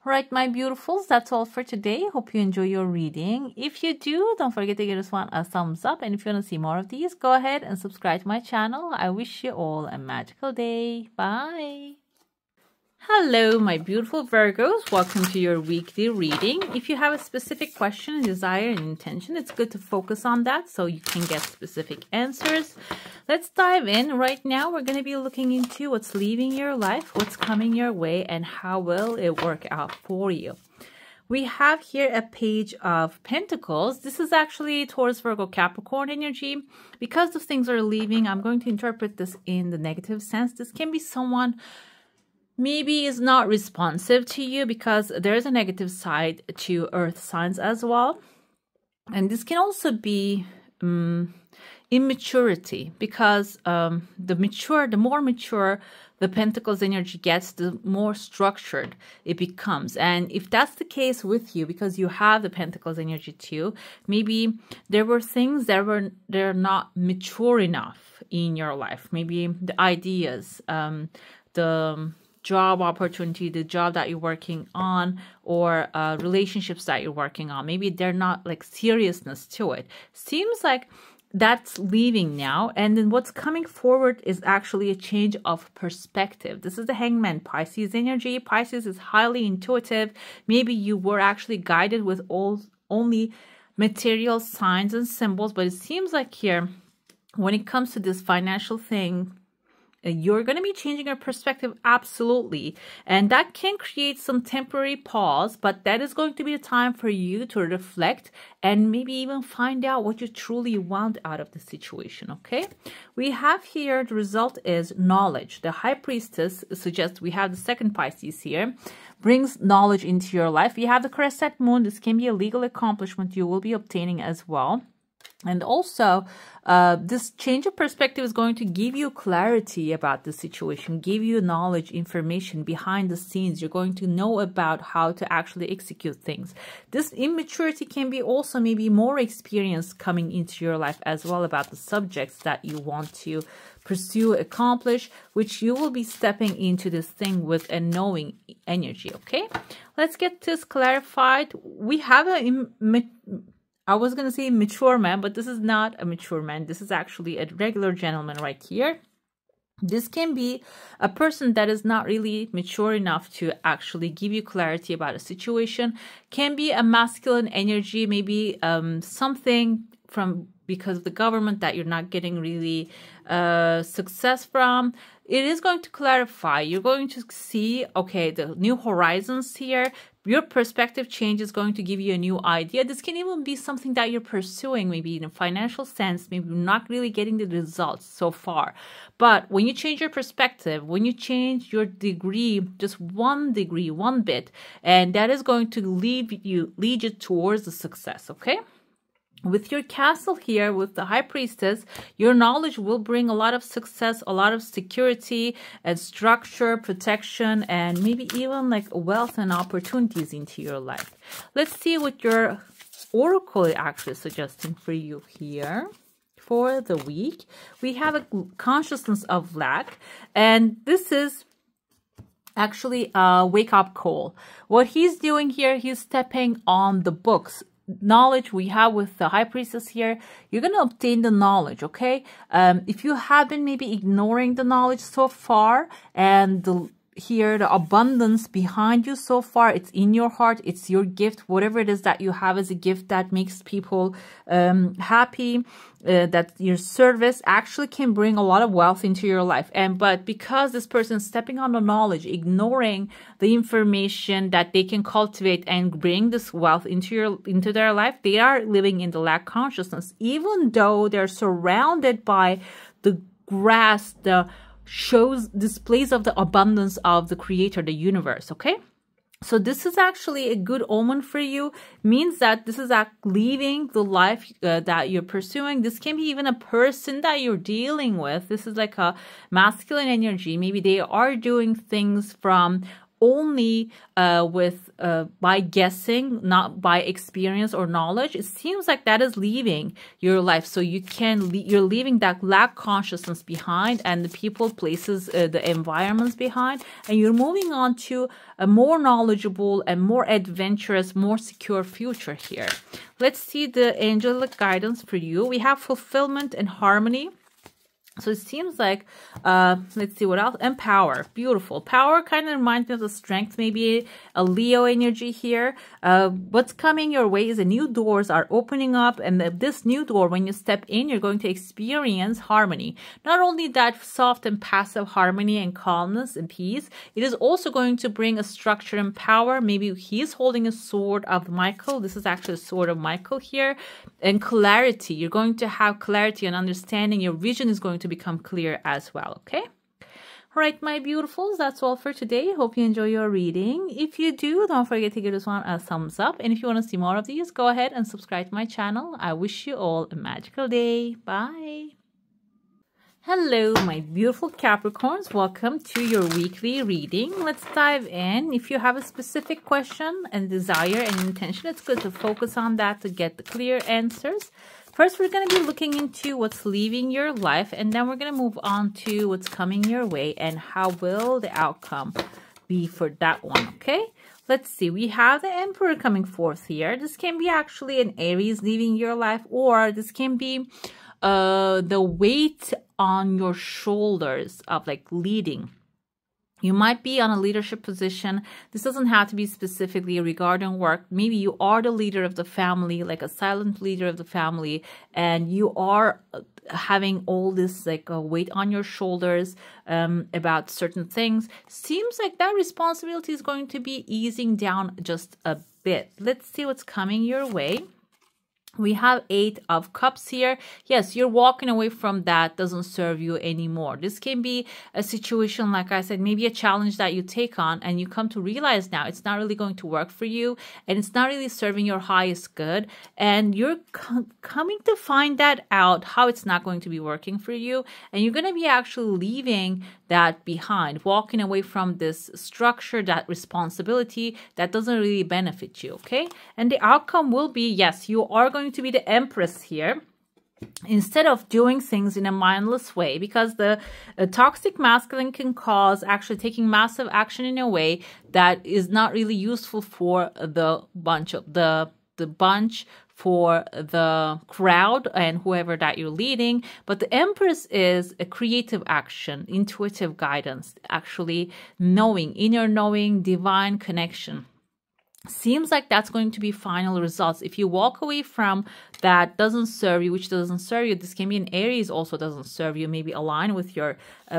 All right, my beautifuls, that's all for today. Hope you enjoy your reading. If you do, don't forget to give this one a thumbs up. And if you want to see more of these, go ahead and subscribe to my channel. I wish you all a magical day. Bye. Hello, my beautiful Virgos. Welcome to your weekly reading. If you have a specific question, desire, and intention, it's good to focus on that so you can get specific answers. Let's dive in. Right now, we're going to be looking into what's leaving your life, what's coming your way, and how will it work out for you. We have here a page of Pentacles. This is actually Taurus, Virgo, Capricorn energy. Because those things are leaving, I'm going to interpret this in the negative sense. This can be someone maybe is not responsive to you, because there is a negative side to earth signs as well. And this can also be immaturity, because the more mature the Pentacles energy gets, the more structured it becomes. And if that's the case with you, because you have the Pentacles energy too, maybe there were things that they're not mature enough in your life. Maybe the ideas, the job opportunity, the job that you're working on, or relationships that you're working on. Maybe they're not like seriousness to it. Seems like that's leaving now. And then what's coming forward is actually a change of perspective. This is the Hangman Pisces energy. Pisces is highly intuitive. Maybe you were actually guided with only material signs and symbols, but it seems like here, when it comes to this financial thing, you're going to be changing your perspective, absolutely. And that can create some temporary pause, but that is going to be a time for you to reflect and maybe even find out what you truly want out of the situation, okay? We have here, the result is knowledge. The High Priestess suggests we have the second Pisces here, brings knowledge into your life. We have the Crescent Moon. This can be a legal accomplishment you will be obtaining as well. And also, this change of perspective is going to give you clarity about the situation, give you knowledge, information behind the scenes. You're going to know about how to actually execute things. This immaturity can be also maybe more experience coming into your life as well about the subjects that you want to pursue, accomplish, which you will be stepping into this thing with a knowing energy, okay? Let's get this clarified. We have I was going to say mature man, but this is not a mature man. This is actually a regular gentleman right here. This can be a person that is not really mature enough to actually give you clarity about a situation. Can be a masculine energy, maybe something from because of the government that you're not getting really success from. It is going to clarify. You're going to see, okay, the new horizons here. Your perspective change is going to give you a new idea. This can even be something that you're pursuing, maybe in a financial sense, maybe you're not really getting the results so far. But when you change your perspective, when you change your degree, just one degree, one bit, and that is going to lead you towards the success, okay? With your castle here, with the High Priestess, your knowledge will bring a lot of success, a lot of security and structure, protection, and maybe even like wealth and opportunities into your life. Let's see what your oracle is actually suggesting for you here. For the week, we have a consciousness of lack, and this is actually a wake-up call. What he's doing here, he's stepping on the books. Knowledge we have with the High Priestess here, you're going to obtain the knowledge, okay? If you have been maybe ignoring the knowledge so far, and here the abundance behind you so far. It's in your heart. It's your gift. Whatever it is that you have as a gift that makes people happy, that your service actually can bring a lot of wealth into your life. But because this person is stepping on the knowledge, ignoring the information that they can cultivate and bring this wealth into their life, they are living in the lack consciousness, even though they're surrounded by the grass, the displays of the abundance of the creator, the universe. Okay, so this is actually a good omen for you. Means that this is leaving the life that you're pursuing. This can be even a person that you're dealing with. This is like a masculine energy. Maybe they are doing things from only by guessing, not by experience or knowledge. It seems like that is leaving your life. So you're leaving that lack consciousness behind, and the people, places, the environments behind, and you're moving on to a more knowledgeable and more adventurous, more secure future here. Let's see the angelic guidance for you. We have fulfillment and harmony. So it seems like, let's see what else. And power. Beautiful. Power kind of reminds me of the strength, maybe a Leo energy here. What's coming your way is new doors are opening up. And this new door, when you step in, you're going to experience harmony. Not only that soft and passive harmony and calmness and peace, it is also going to bring a structure and power. Maybe he's holding a sword of Michael. This is actually a sword of Michael here. And clarity. You're going to have clarity and understanding. Your vision is going to become clear as well. Okay, all right, my beautifuls, that's all for today. Hope you enjoy your reading. If you do, don't forget to give this one a thumbs up, and if you want to see more of these, go ahead and subscribe to my channel. I wish you all a magical day. Bye. Hello, my beautiful Capricorns. Welcome to your weekly reading. Let's dive in. If you have a specific question and desire and intention, it's good to focus on that to get the clear answers. First, we're going to be looking into what's leaving your life, and then we're going to move on to what's coming your way and how will the outcome be for that one, okay? Let's see. We have the Emperor coming forth here. This can be actually an Aries leaving your life, or this can be the weight on your shoulders of like leading. You might be on a leadership position. This doesn't have to be specifically regarding work. Maybe you are the leader of the family, like a silent leader of the family, and you are having all this like a weight on your shoulders about certain things. Seems like that responsibility is going to be easing down just a bit. Let's see what's coming your way. We have 8 of Cups here. Yes, you're walking away from that doesn't serve you anymore. This can be a situation, like I said, maybe a challenge that you take on and you come to realize now it's not really going to work for you and it's not really serving your highest good. And you're coming to find that out, how it's not going to be working for you. And you're going to be actually leaving that behind, walking away from this structure, that responsibility that doesn't really benefit you, okay? And the outcome will be, yes, you are going to be the Empress here, instead of doing things in a mindless way, because the toxic masculine can cause actually taking massive action in a way that is not really useful for the bunch of the bunch, for the crowd and whoever that you're leading. But the Empress is a creative action, intuitive guidance, actually knowing, inner knowing, divine connection. Seems like that's going to be final results. If you walk away from that doesn't serve you, which doesn't serve you, this can be an Aries also doesn't serve you, maybe align with your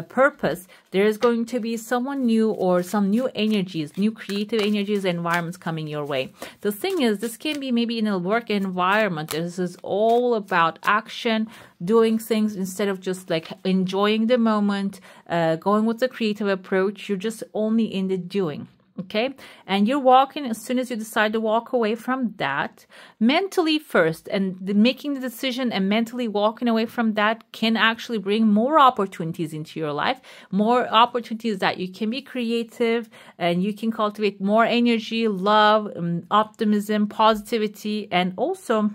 purpose, there is going to be someone new or some new energies, new creative energies, environments coming your way. The thing is, this can be maybe in a work environment. This is all about action, doing things instead of just like enjoying the moment, going with the creative approach. You're just only in the doing. Okay, and you're walking, as soon as you decide to walk away from that, mentally first, and making the decision and mentally walking away from that can actually bring more opportunities into your life, more opportunities that you can be creative and you can cultivate more energy, love, optimism, positivity, and also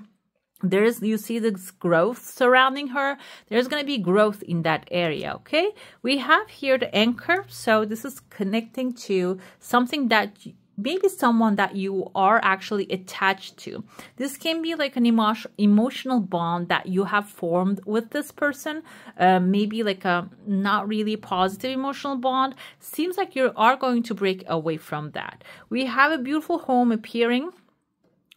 you see this growth surrounding her. There's going to be growth in that area, okay? We have here the anchor. So this is connecting to something that maybe someone that you are actually attached to. This can be like an emotional bond that you have formed with this person, maybe like a not really positive emotional bond. Seems like you are going to break away from that. We have a beautiful home appearing.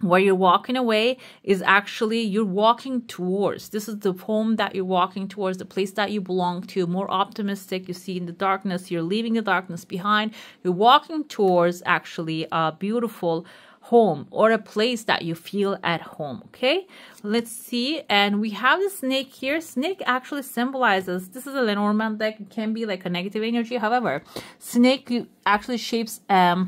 Where you're walking away is actually you're walking towards. This is the home that you're walking towards, the place that you belong to, more optimistic. You see in the darkness, you're leaving the darkness behind. You're walking towards actually a beautiful home or a place that you feel at home. Okay, let's see. And we have the snake here. Snake actually symbolizes, this is a Lenormand deck. It can be like a negative energy. However, snake actually shapes a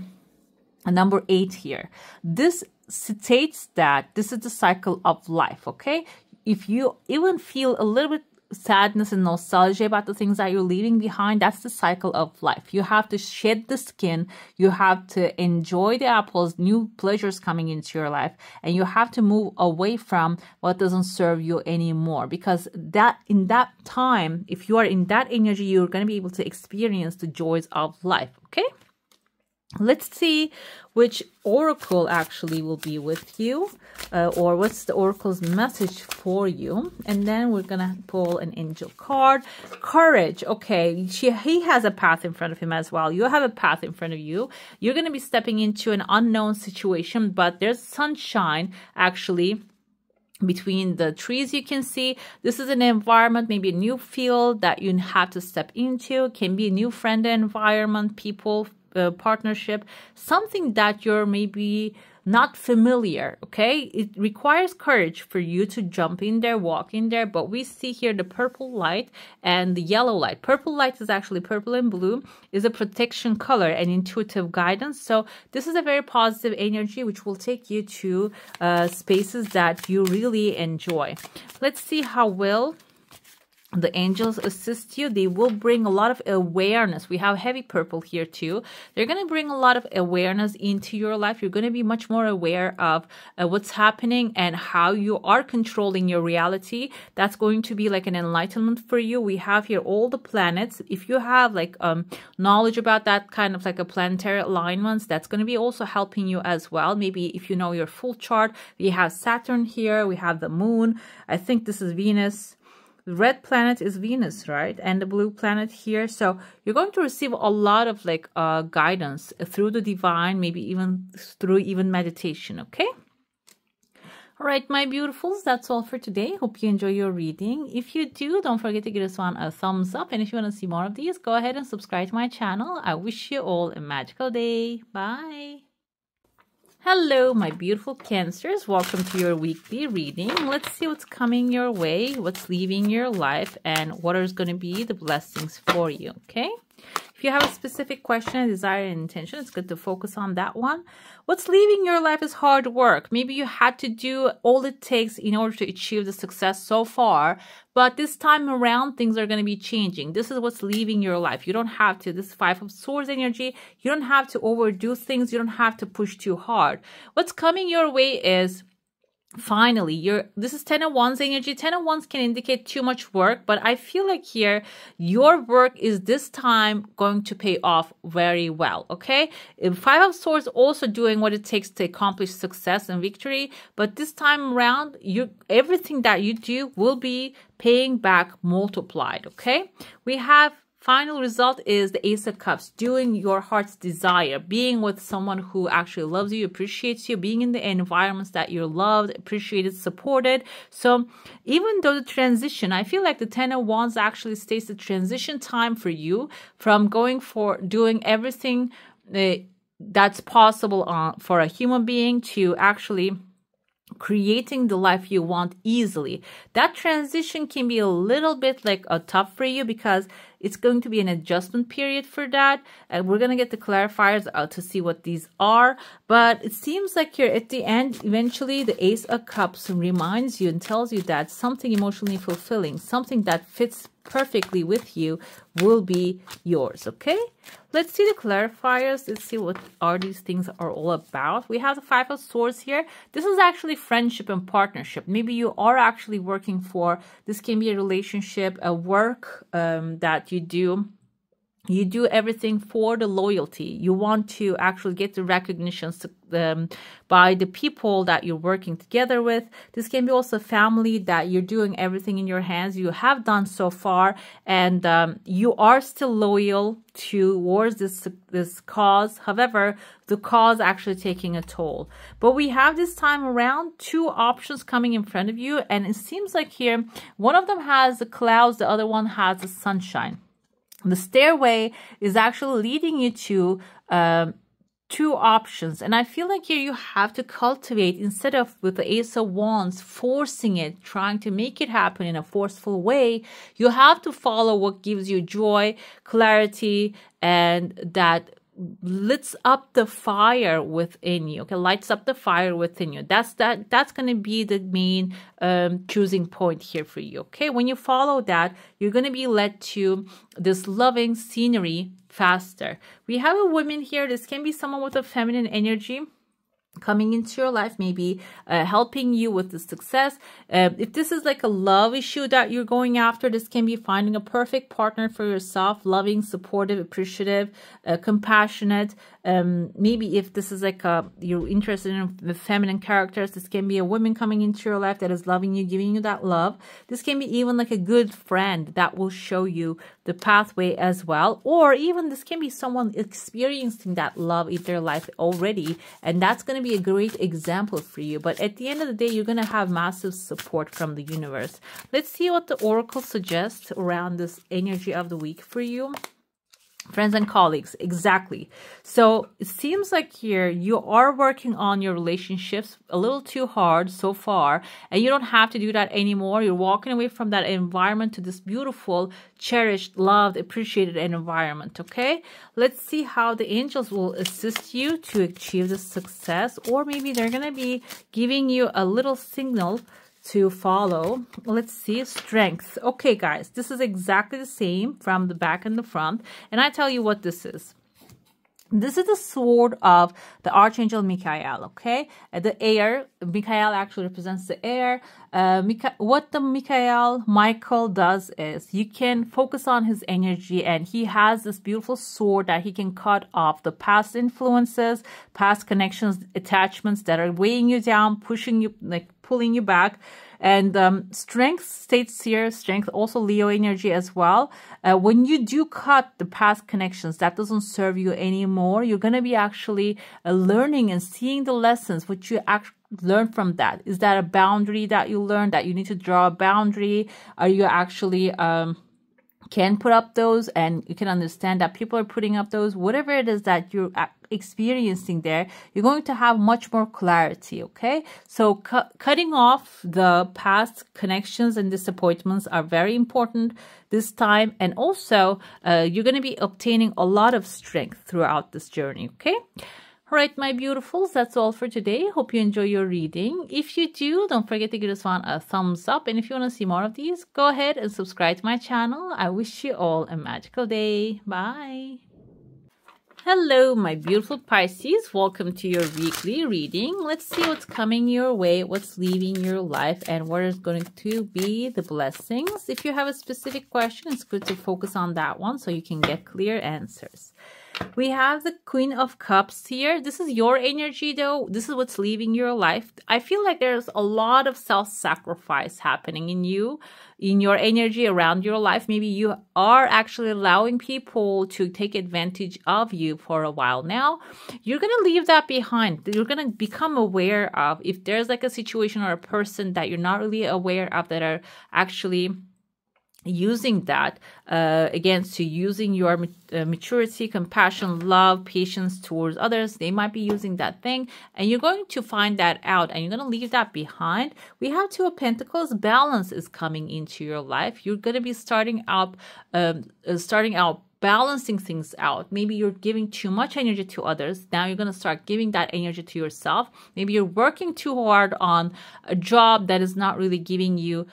number 8 here. This states that this is the cycle of life. Okay, if you even feel a little bit sadness and nostalgia about the things that you're leaving behind, that's the cycle of life. You have to shed the skin, you have to enjoy the apples, new pleasures coming into your life, and you have to move away from what doesn't serve you anymore, because that in that time, if you are in that energy, you're going to be able to experience the joys of life. Okay, let's see which oracle actually will be with you, or what's the oracle's message for you. And then we're gonna pull an angel card. Courage. Okay, he has a path in front of him as well. You have a path in front of you. You're gonna be stepping into an unknown situation, but there's sunshine actually between the trees. You can see this is an environment, maybe a new field that you have to step into. It can be a new friend environment, people, partnership, something that you're maybe not familiar. Okay, it requires courage for you to jump in there, walk in there. But we see here the purple light and the yellow light. Purple light is actually purple and blue, is a protection color and intuitive guidance. So this is a very positive energy which will take you to spaces that you really enjoy. Let's see how well the angels assist you. They will bring a lot of awareness. We have heavy purple here too. They're going to bring a lot of awareness into your life. You're going to be much more aware of what's happening and how you are controlling your reality. That's going to be like an enlightenment for you. We have here all the planets. If you have like knowledge about that kind of like a planetary alignments, that's going to be also helping you as well. Maybe if you know your full chart, we have Saturn here. We have the moon. I think this is Venus. The red planet is Venus, right? And the blue planet here. So you're going to receive a lot of like guidance through the divine, maybe even through meditation, okay? All right, my beautifuls, that's all for today. Hope you enjoy your reading. If you do, don't forget to give this one a thumbs up. And if you want to see more of these, go ahead and subscribe to my channel. I wish you all a magical day. Bye. Hello, my beautiful Cancers. Welcome to your weekly reading. Let's see what's coming your way, what's leaving your life, and what is going to be the blessings for you, okay? If you have a specific question, desire, and intention, it's good to focus on that one. What's leaving your life is hard work. Maybe you had to do all it takes in order to achieve the success so far, but this time around, things are going to be changing. This is what's leaving your life. You don't have to, this 5 of Swords energy, you don't have to overdo things. You don't have to push too hard. What's coming your way is, finally, this is 10 of Wands energy. 10 of Wands can indicate too much work, but I feel like here your work is this time going to pay off very well, okay? 5 of Swords also doing what it takes to accomplish success and victory, but this time around, everything that you do will be paying back multiplied, okay? We have final result is the Ace of Cups, doing your heart's desire, being with someone who actually loves you, appreciates you, being in the environments that you're loved, appreciated, supported. So even though the transition, I feel like the 10 of Wands actually states the transition time for you from going for doing everything that's possible for a human being to actually creating the life you want easily. That transition can be a little bit like tough for you because it's going to be an adjustment period for that. And we're going to get the clarifiers out to see what these are. But it seems like you're at the end, eventually the Ace of Cups reminds you and tells you that something emotionally fulfilling, something that fits perfectly with you will be yours, okay? Let's see the clarifiers. Let's see what are these things are all about. We have the 5 of Swords here. This is actually friendship and partnership. Maybe you are actually working for, this can be a relationship, a work that you do You do everything for the loyalty. You want to actually get the recognitions by the people that you're working together with. This can be also family that you're doing everything in your hands. You have done so far, and you are still loyal towards this cause. However, the cause actually taking a toll. But we have this time around 2 options coming in front of you, and it seems like here one of them has the clouds, the other one has the sunshine. The stairway is actually leading you to 2 options. And I feel like here you have to cultivate, instead of with the Ace of Wands, forcing it, trying to make it happen in a forceful way, you have to follow what gives you joy, clarity, and that lights up the fire within you. Okay, lights up the fire within you. That's going to be the main choosing point here for you. Okay, when you follow that, you're going to be led to this loving scenery faster. We have a woman here. This can be someone with a feminine energy coming into your life, maybe helping you with the success. If this is like a love issue that you're going after, this can be finding a perfect partner for yourself, loving, supportive, appreciative, compassionate. Maybe if this is like you're interested in the feminine characters, this can be a woman coming into your life that is loving you, giving you that love. This can be even like a good friend that will show you the pathway as well. Or even this can be someone experiencing that love in their life already, and that's going to be a great example for you. But at the end of the day, you're going to have massive support from the universe. Let's see what the oracle suggests around this energy of the week for you. Friends and colleagues, exactly. So it seems like here you are working on your relationships a little too hard so far, and you don't have to do that anymore. You're walking away from that environment to this beautiful, cherished, loved, appreciated environment. Okay, let's see how the angels will assist you to achieve this success, or maybe they're going to be giving you a little signal to follow. Let's see. Strength. Okay, guys, this is exactly the same from the back and the front, and I tell you what this is. This is the sword of the Archangel Michael, okay? The air, Michael actually represents the air. What the Michael does is you can focus on his energy, and he has this beautiful sword that he can cut off the past influences, past connections, attachments that are weighing you down, pushing you, like pulling you back. And strength states here, strength, also Leo energy as well. When you do cut the past connections that doesn't serve you anymore, you're going to be actually learning and seeing the lessons, what you actually learn from that. Is that a boundary that you learned, that you need to draw a boundary? Are you actually can put up those, and you can understand that people are putting up those? Whatever it is that you're experiencing there, you're going to have much more clarity. Okay, so cutting off the past connections and disappointments are very important this time, and also you're going to be obtaining a lot of strength throughout this journey. Okay. All right, my beautifuls, that's all for today. Hope you enjoy your reading. If you do, don't forget to give this one a thumbs up. And if you want to see more of these, go ahead and subscribe to my channel. I wish you all a magical day. Bye. Hello, my beautiful Pisces. Welcome to your weekly reading. Let's see what's coming your way, what's leaving your life, and what is going to be the blessings. If you have a specific question, it's good to focus on that one so you can get clear answers. We have the Queen of Cups here. This is your energy though. This is what's leaving your life. I feel like there's a lot of self-sacrifice happening in you, in your energy around your life. Maybe you are actually allowing people to take advantage of you for a while now. You're going to leave that behind. You're going to become aware of if there's like a situation or a person that you're not really aware of that are actually using that against to using your maturity, compassion, love, patience towards others. They might be using that thing, and you're going to find that out, and you're going to leave that behind. We have Two of Pentacles. Balance is coming into your life. You're going to be starting out balancing things out. Maybe you're giving too much energy to others. Now you're going to start giving that energy to yourself. Maybe you're working too hard on a job that is not really giving you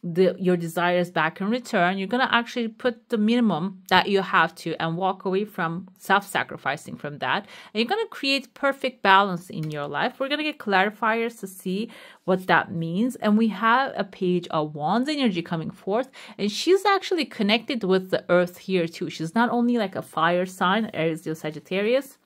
your desires back in return. You're going to actually put the minimum that you have to and walk away from self-sacrificing from that. And you're going to create perfect balance in your life. We're going to get clarifiers to see what that means. And we have a page of Wands energy coming forth. And she's actually connected with the earth here too. She's not only like a fire sign, Aries, Sagittarius.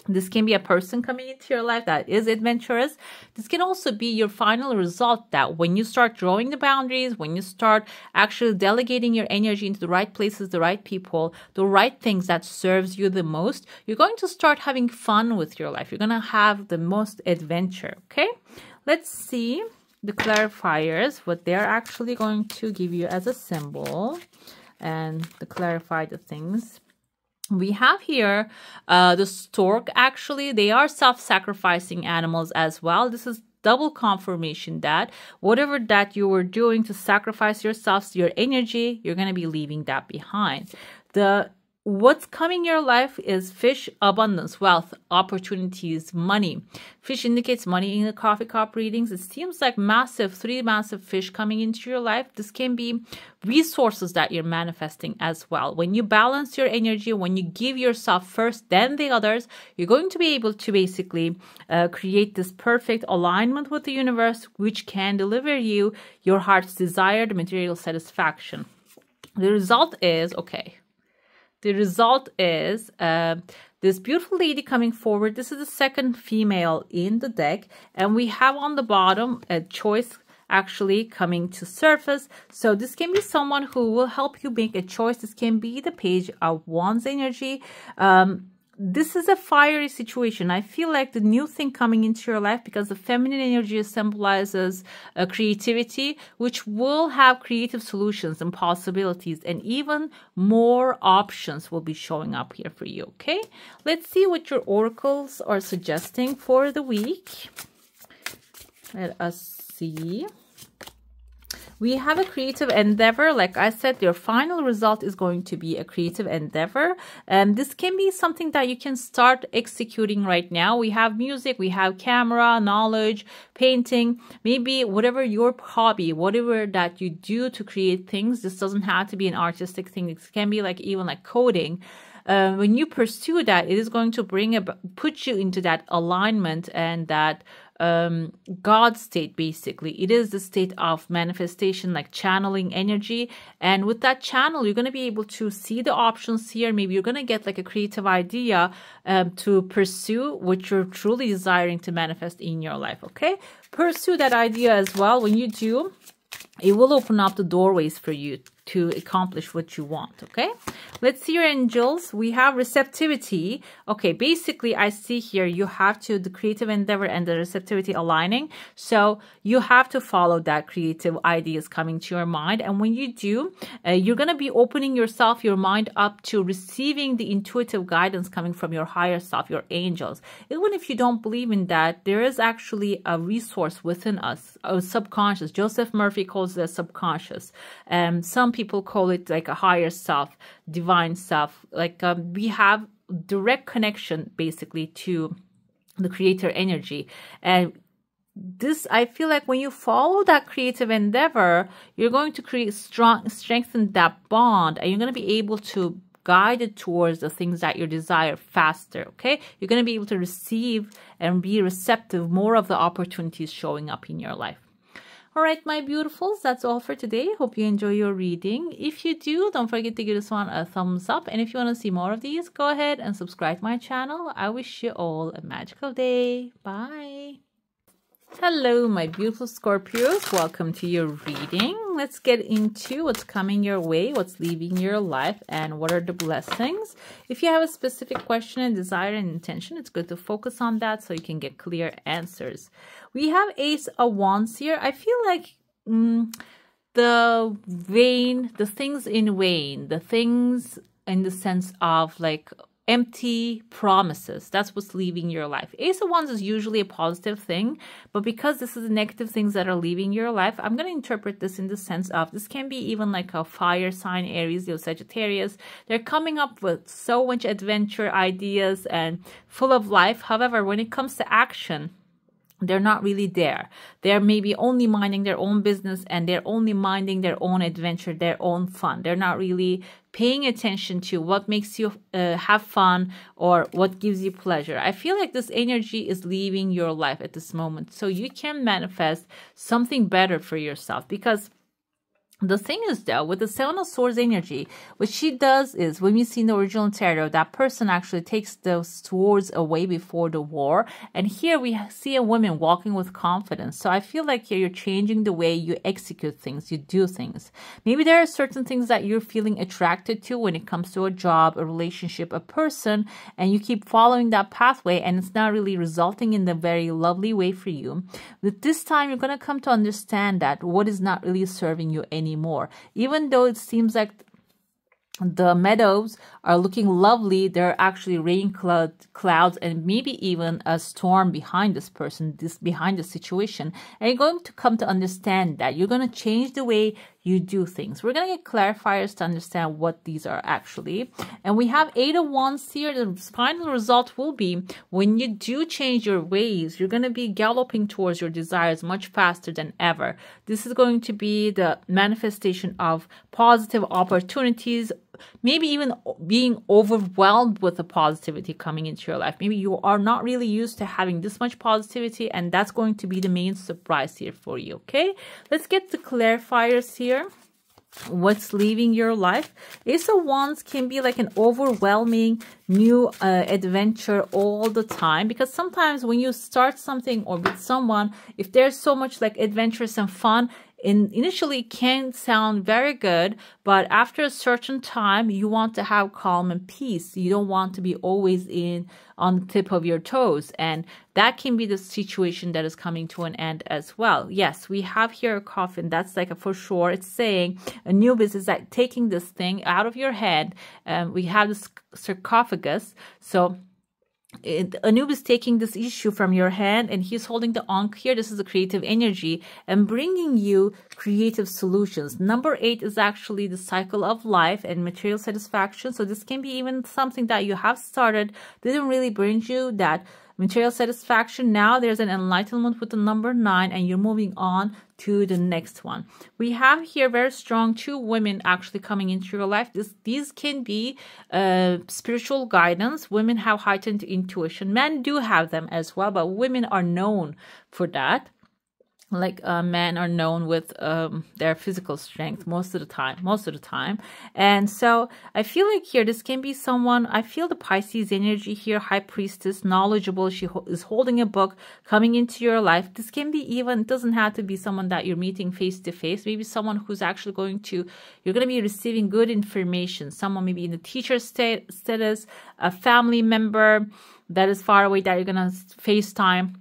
This can be a person coming into your life that is adventurous. This can also be your final result, that when you start drawing the boundaries, when you start actually delegating your energy into the right places, the right people, the right things that serves you the most, you're going to start having fun with your life. You're going to have the most adventure, okay? Let's see the clarifiers, what they're actually going to give you as a symbol, and to clarify the things. We have here the stork. Actually, they are self-sacrificing animals as well. This is double confirmation that whatever that you were doing to sacrifice yourself, your energy, you're going to be leaving that behind. What's coming in your life is fish, abundance, wealth, opportunities, money. Fish indicates money in the coffee cup readings. It seems like three massive fish coming into your life. This can be resources that you're manifesting as well. When you balance your energy, when you give yourself first, then the others, you're going to be able to basically create this perfect alignment with the universe, which can deliver you your heart's desired material satisfaction. The result is, this beautiful lady coming forward. This is the second female in the deck. And we have on the bottom a choice actually coming to surface. So this can be someone who will help you make a choice. This can be the page of Wands energy. This is a fiery situation. I feel like the new thing coming into your life, because the feminine energy symbolizes creativity, which will have creative solutions and possibilities, and even more options will be showing up here for you, okay? Let's see what your oracles are suggesting for the week. Let us see. We have a creative endeavor. Like I said, your final result is going to be a creative endeavor. And this can be something that you can start executing right now. We have music, we have camera, knowledge, painting, maybe whatever your hobby, whatever that you do to create things. This doesn't have to be an artistic thing. It can be like even like coding. When you pursue that, it is going to put you into that alignment and that God state. Basically, it is the state of manifestation, like channeling energy. And with that channel, you're going to be able to see the options here. Maybe you're going to get like a creative idea to pursue what you're truly desiring to manifest in your life. Okay, pursue that idea as well. When you do, it will open up the doorways for you to accomplish what you want, okay? Let's see your angels. We have receptivity. Okay, basically, I see here you have to, the creative endeavor and the receptivity aligning. So you have to follow that creative ideas coming to your mind. And when you do, you're going to be opening yourself, your mind up to receiving the intuitive guidance coming from your higher self, your angels. Even if you don't believe in that, there is actually a resource within us, a subconscious. Joseph Murphy calls it a subconscious. Some people call it like a higher self, divine self. Like we have direct connection basically to the creator energy. And this, I feel like when you follow that creative endeavor, you're going to strengthen that bond, and you're going to be able to guide it towards the things that you desire faster, okay? You're going to be able to receive and be receptive more of the opportunities showing up in your life. All right, my beautifuls, that's all for today. Hope you enjoy your reading. If you do, don't forget to give this one a thumbs up. And if you want to see more of these, go ahead and subscribe to my channel. I wish you all a magical day. Bye. Hello, my beautiful Scorpios. Welcome to your reading. Let's get into what's coming your way, what's leaving your life, and what are the blessings. If you have a specific question and desire and intention, it's good to focus on that so you can get clear answers. We have Ace of Wands here. I feel like the things in vain, the things in the sense of like empty promises. That's what's leaving your life. Ace of Wands is usually a positive thing, but because this is the negative things that are leaving your life, I'm going to interpret this in the sense of this can be even like a fire sign, Aries, Sagittarius. They're coming up with so much adventure ideas and full of life. However, when it comes to action, they're not really there. They're maybe only minding their own business, and they're only minding their own adventure, their own fun. They're not really paying attention to what makes you have fun or what gives you pleasure. I feel like this energy is leaving your life at this moment. So you can manifest something better for yourself, because the thing is, though, with the Seven of Swords energy, what she does is, when we see in the original tarot, that person actually takes the swords away before the war. And here we see a woman walking with confidence. So I feel like here you're changing the way you execute things, you do things. Maybe there are certain things that you're feeling attracted to when it comes to a job, a relationship, a person, and you keep following that pathway, and it's not really resulting in the very lovely way for you. But this time, you're going to come to understand that what is not really serving you anymore. Even though it seems like the meadows are looking lovely, there are actually rain clouds and maybe even a storm behind this person, behind the situation. And you're going to come to understand that you're going to change the way you do things. We're going to get clarifiers to understand what these are actually. And we have 8 of Wands here. The final result will be, when you do change your ways, you're going to be galloping towards your desires much faster than ever. This is going to be the manifestation of positive opportunities, maybe even being overwhelmed with the positivity coming into your life. Maybe you are not really used to having this much positivity, and that's going to be the main surprise here for you, okay? Let's get the clarifiers here. What's leaving your life? Ace of Wands can be like an overwhelming new adventure all the time, because sometimes when you start something or with someone, if there's so much like adventurous and fun, initially it can sound very good, but after a certain time you want to have calm and peace. You don't want to be always on the tip of your toes, and that can be the situation that is coming to an end as well. Yes, we have here a coffin. That's like a for sure. It's saying a new business, like taking this thing out of your head. We have this sarcophagus, so Anubis is taking this issue from your hand, and he's holding the Ankh here. This is a creative energy and bringing you creative solutions. Number 8 is actually the cycle of life and material satisfaction. So this can be even something that you have started, didn't really bring you that material satisfaction. Now there's an enlightenment with the number 9, and you're moving on to the next one. We have here very strong 2 women actually coming into your life. These can be spiritual guidance. Women have heightened intuition. Men do have them as well, but women are known for that. Like men are known with their physical strength most of the time. And so I feel like here this can be someone, I feel the Pisces energy here, high priestess, knowledgeable. She is holding a book coming into your life. This can be even, it doesn't have to be someone that you're meeting face to face. Maybe someone who's actually you're going to be receiving good information. Someone maybe in the teacher status, a family member that is far away that you're going to FaceTime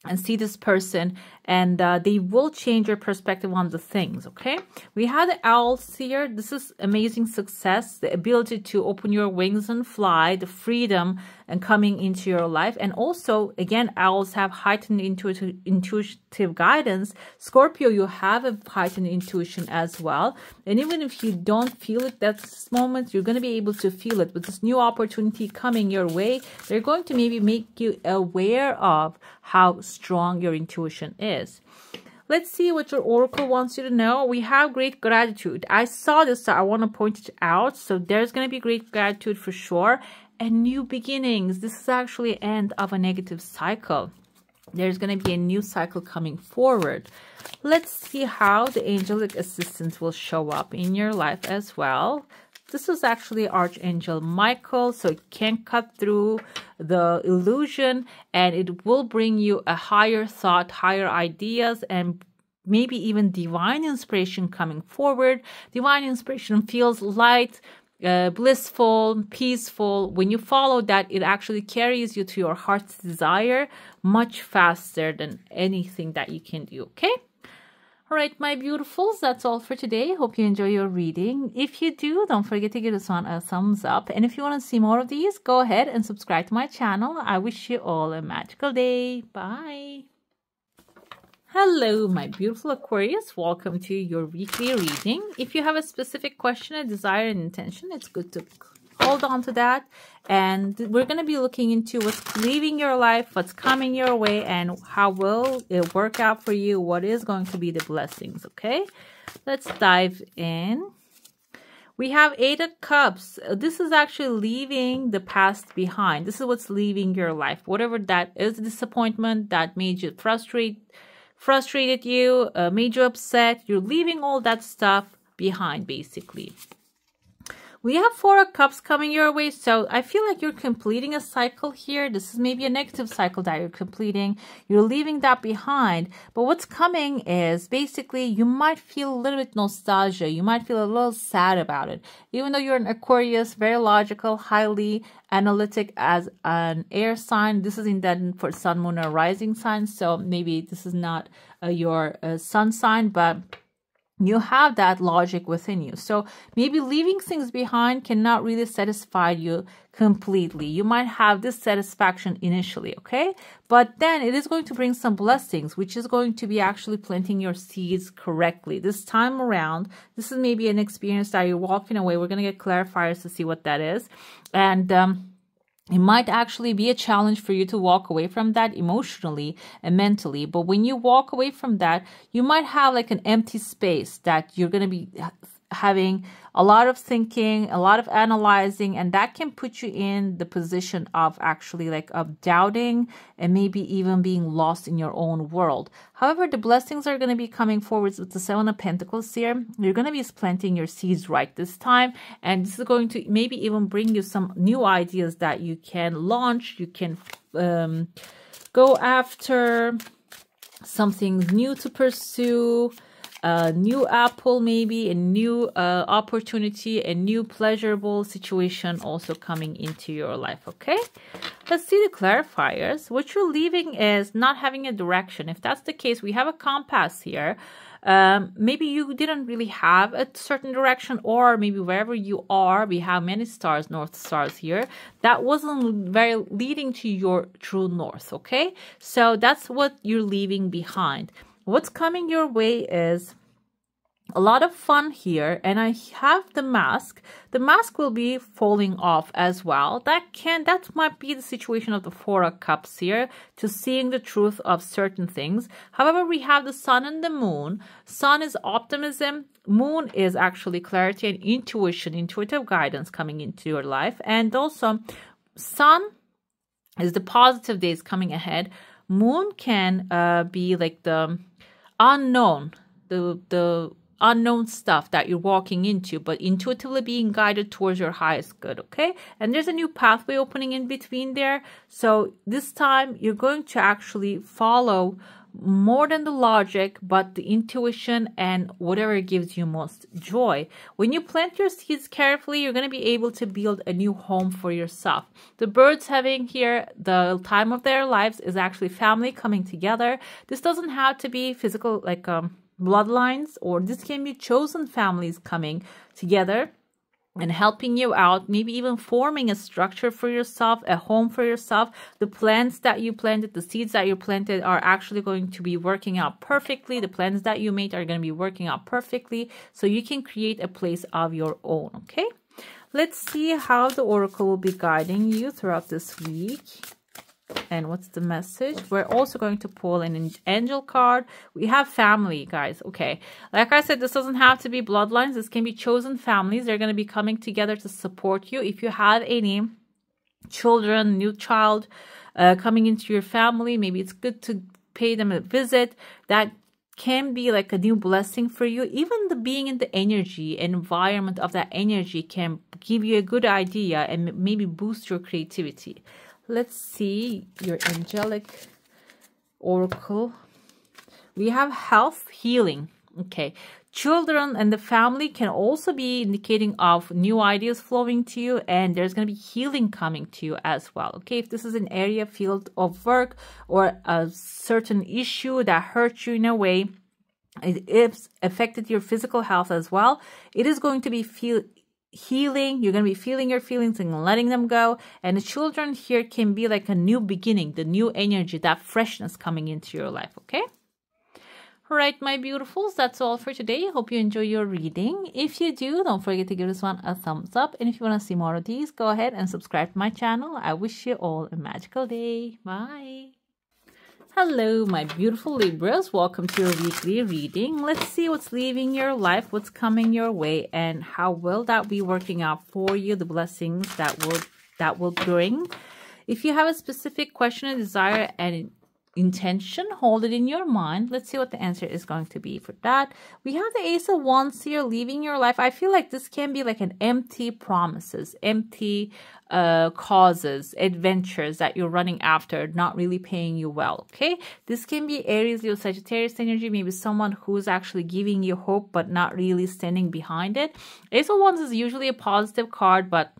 and see this person, and they will change your perspective on the things, okay? We had the owls here. This is amazing success, the ability to open your wings and fly, the freedom and coming into your life. And also, again, owls have heightened intuitive guidance. Scorpio, you have a heightened intuition as well. And even if you don't feel it at this moment, you're going to be able to feel it. With this new opportunity coming your way, they're going to maybe make you aware of how strong your intuition is. Let's see what your oracle wants you to know. We have great gratitude. I saw this, so I want to point it out. So there's going to be great gratitude for sure. And new beginnings. This is actually end of a negative cycle. There's going to be a new cycle coming forward. Let's see how the angelic assistance will show up in your life as well. This is actually Archangel Michael, so it can cut through the illusion, and it will bring you a higher thought, higher ideas, and maybe even divine inspiration coming forward. Divine inspiration feels light, blissful, peaceful. When you follow that, it actually carries you to your heart's desire much faster than anything that you can do, okay? All right, my beautifuls, that's all for today. Hope you enjoy your reading. If you do, don't forget to give this one a thumbs up. And if you want to see more of these, go ahead and subscribe to my channel. I wish you all a magical day. Bye. Hello, my beautiful Aquarius. Welcome to your weekly reading. If you have a specific question, a desire, and intention, it's good to hold on to that. And we're going to be looking into what's leaving your life, what's coming your way, and how will it work out for you, what is going to be the blessings, okay? Let's dive in. We have 8 of Cups. This is actually leaving the past behind. This is what's leaving your life. Whatever that is, disappointment that made you frustrated you, made you upset. You're leaving all that stuff behind, basically. We have 4 of Cups coming your way, so I feel like you're completing a cycle here. This is maybe a negative cycle that you're completing. You're leaving that behind, but what's coming is basically you might feel a little bit nostalgia. You might feel a little sad about it. Even though you're an Aquarius, very logical, highly analytic as an air sign. This is intended for sun, moon, or rising sign, so maybe this is not your sun sign, but you have that logic within you. So maybe leaving things behind cannot really satisfy you completely. You might have dissatisfaction initially, okay? But then it is going to bring some blessings, which is going to be actually planting your seeds correctly. This time around, this is maybe an experience that you're walking away. We're going to get clarifiers to see what that is. And it might actually be a challenge for you to walk away from that emotionally and mentally. But when you walk away from that, you might have like an empty space that you're going to be having a lot of thinking, a lot of analyzing, and that can put you in the position of actually like of doubting and maybe even being lost in your own world. However, the blessings are going to be coming forward with the 7 of Pentacles here. You're going to be planting your seeds right this time, and this is going to maybe even bring you some new ideas that you can launch. You can go after something new to pursue. A new apple, maybe a new opportunity, a new pleasurable situation also coming into your life, okay? Let's see the clarifiers. What you're leaving is not having a direction. If that's the case, we have a compass here. Maybe you didn't really have a certain direction, or maybe wherever you are, we have many stars, north stars here. That wasn't very leading to your true north, okay? So that's what you're leaving behind. What's coming your way is a lot of fun here, and I have the mask. The mask will be falling off as well. That might be the situation of the 4 of Cups here, to seeing the truth of certain things. However, we have the sun and the moon. Sun is optimism. Moon is actually clarity and intuition, intuitive guidance coming into your life. And also, sun is the positive days coming ahead. Moon can be like the unknown, the unknown stuff that you're walking into, but intuitively being guided towards your highest good, okay? And there's a new pathway opening in between there. So this time you're going to actually follow more than the logic, but the intuition and whatever gives you most joy. When you plant your seeds carefully, you're going to be able to build a new home for yourself. The birds having here the time of their lives is actually family coming together. This doesn't have to be physical, like bloodlines, or this can be chosen families coming together and helping you out, maybe even forming a structure for yourself, a home for yourself. The plants that you planted, the seeds that you planted are actually going to be working out perfectly. The plans that you made are going to be working out perfectly, so you can create a place of your own, okay? Let's see how the oracle will be guiding you throughout this week. And what's the message? We're also going to pull an angel card. We have family, guys. Okay. Like I said, this doesn't have to be bloodlines. This can be chosen families. They're going to be coming together to support you. If you have any children, new child coming into your family, maybe it's good to pay them a visit. That can be like a new blessing for you. Even the being in the energy, environment of that energy can give you a good idea and maybe boost your creativity. Let's see your angelic oracle. We have health, healing. Okay. Children and the family can also be indicating of new ideas flowing to you, and there's going to be healing coming to you as well. Okay. If this is an area, field of work, or a certain issue that hurt you in a way, it's affected your physical health as well, it is going to be healing. You're going to be feeling your feelings and letting them go. And the children here can be like a new beginning, the new energy, that freshness coming into your life, okay? All right, my beautifuls, that's all for today. Hope you enjoy your reading. If you do, don't forget to give this one a thumbs up. And if you want to see more of these, go ahead and subscribe to my channel. I wish you all a magical day. Bye. Hello, my beautiful Libras. Welcome to your weekly reading. Let's see what's leaving your life, what's coming your way, and how will that be working out for you, the blessings that will bring. If you have a specific question, a desire, and intention, hold it in your mind. Let's see what the answer is going to be for that. We have the Ace of Wands here, leaving your life. I feel like this can be like an empty promises, empty causes, adventures that you're running after, not really paying you well. Okay, this can be Aries, Leo, Sagittarius energy. Maybe someone who's actually giving you hope but not really standing behind it. Ace of Wands is usually a positive card, but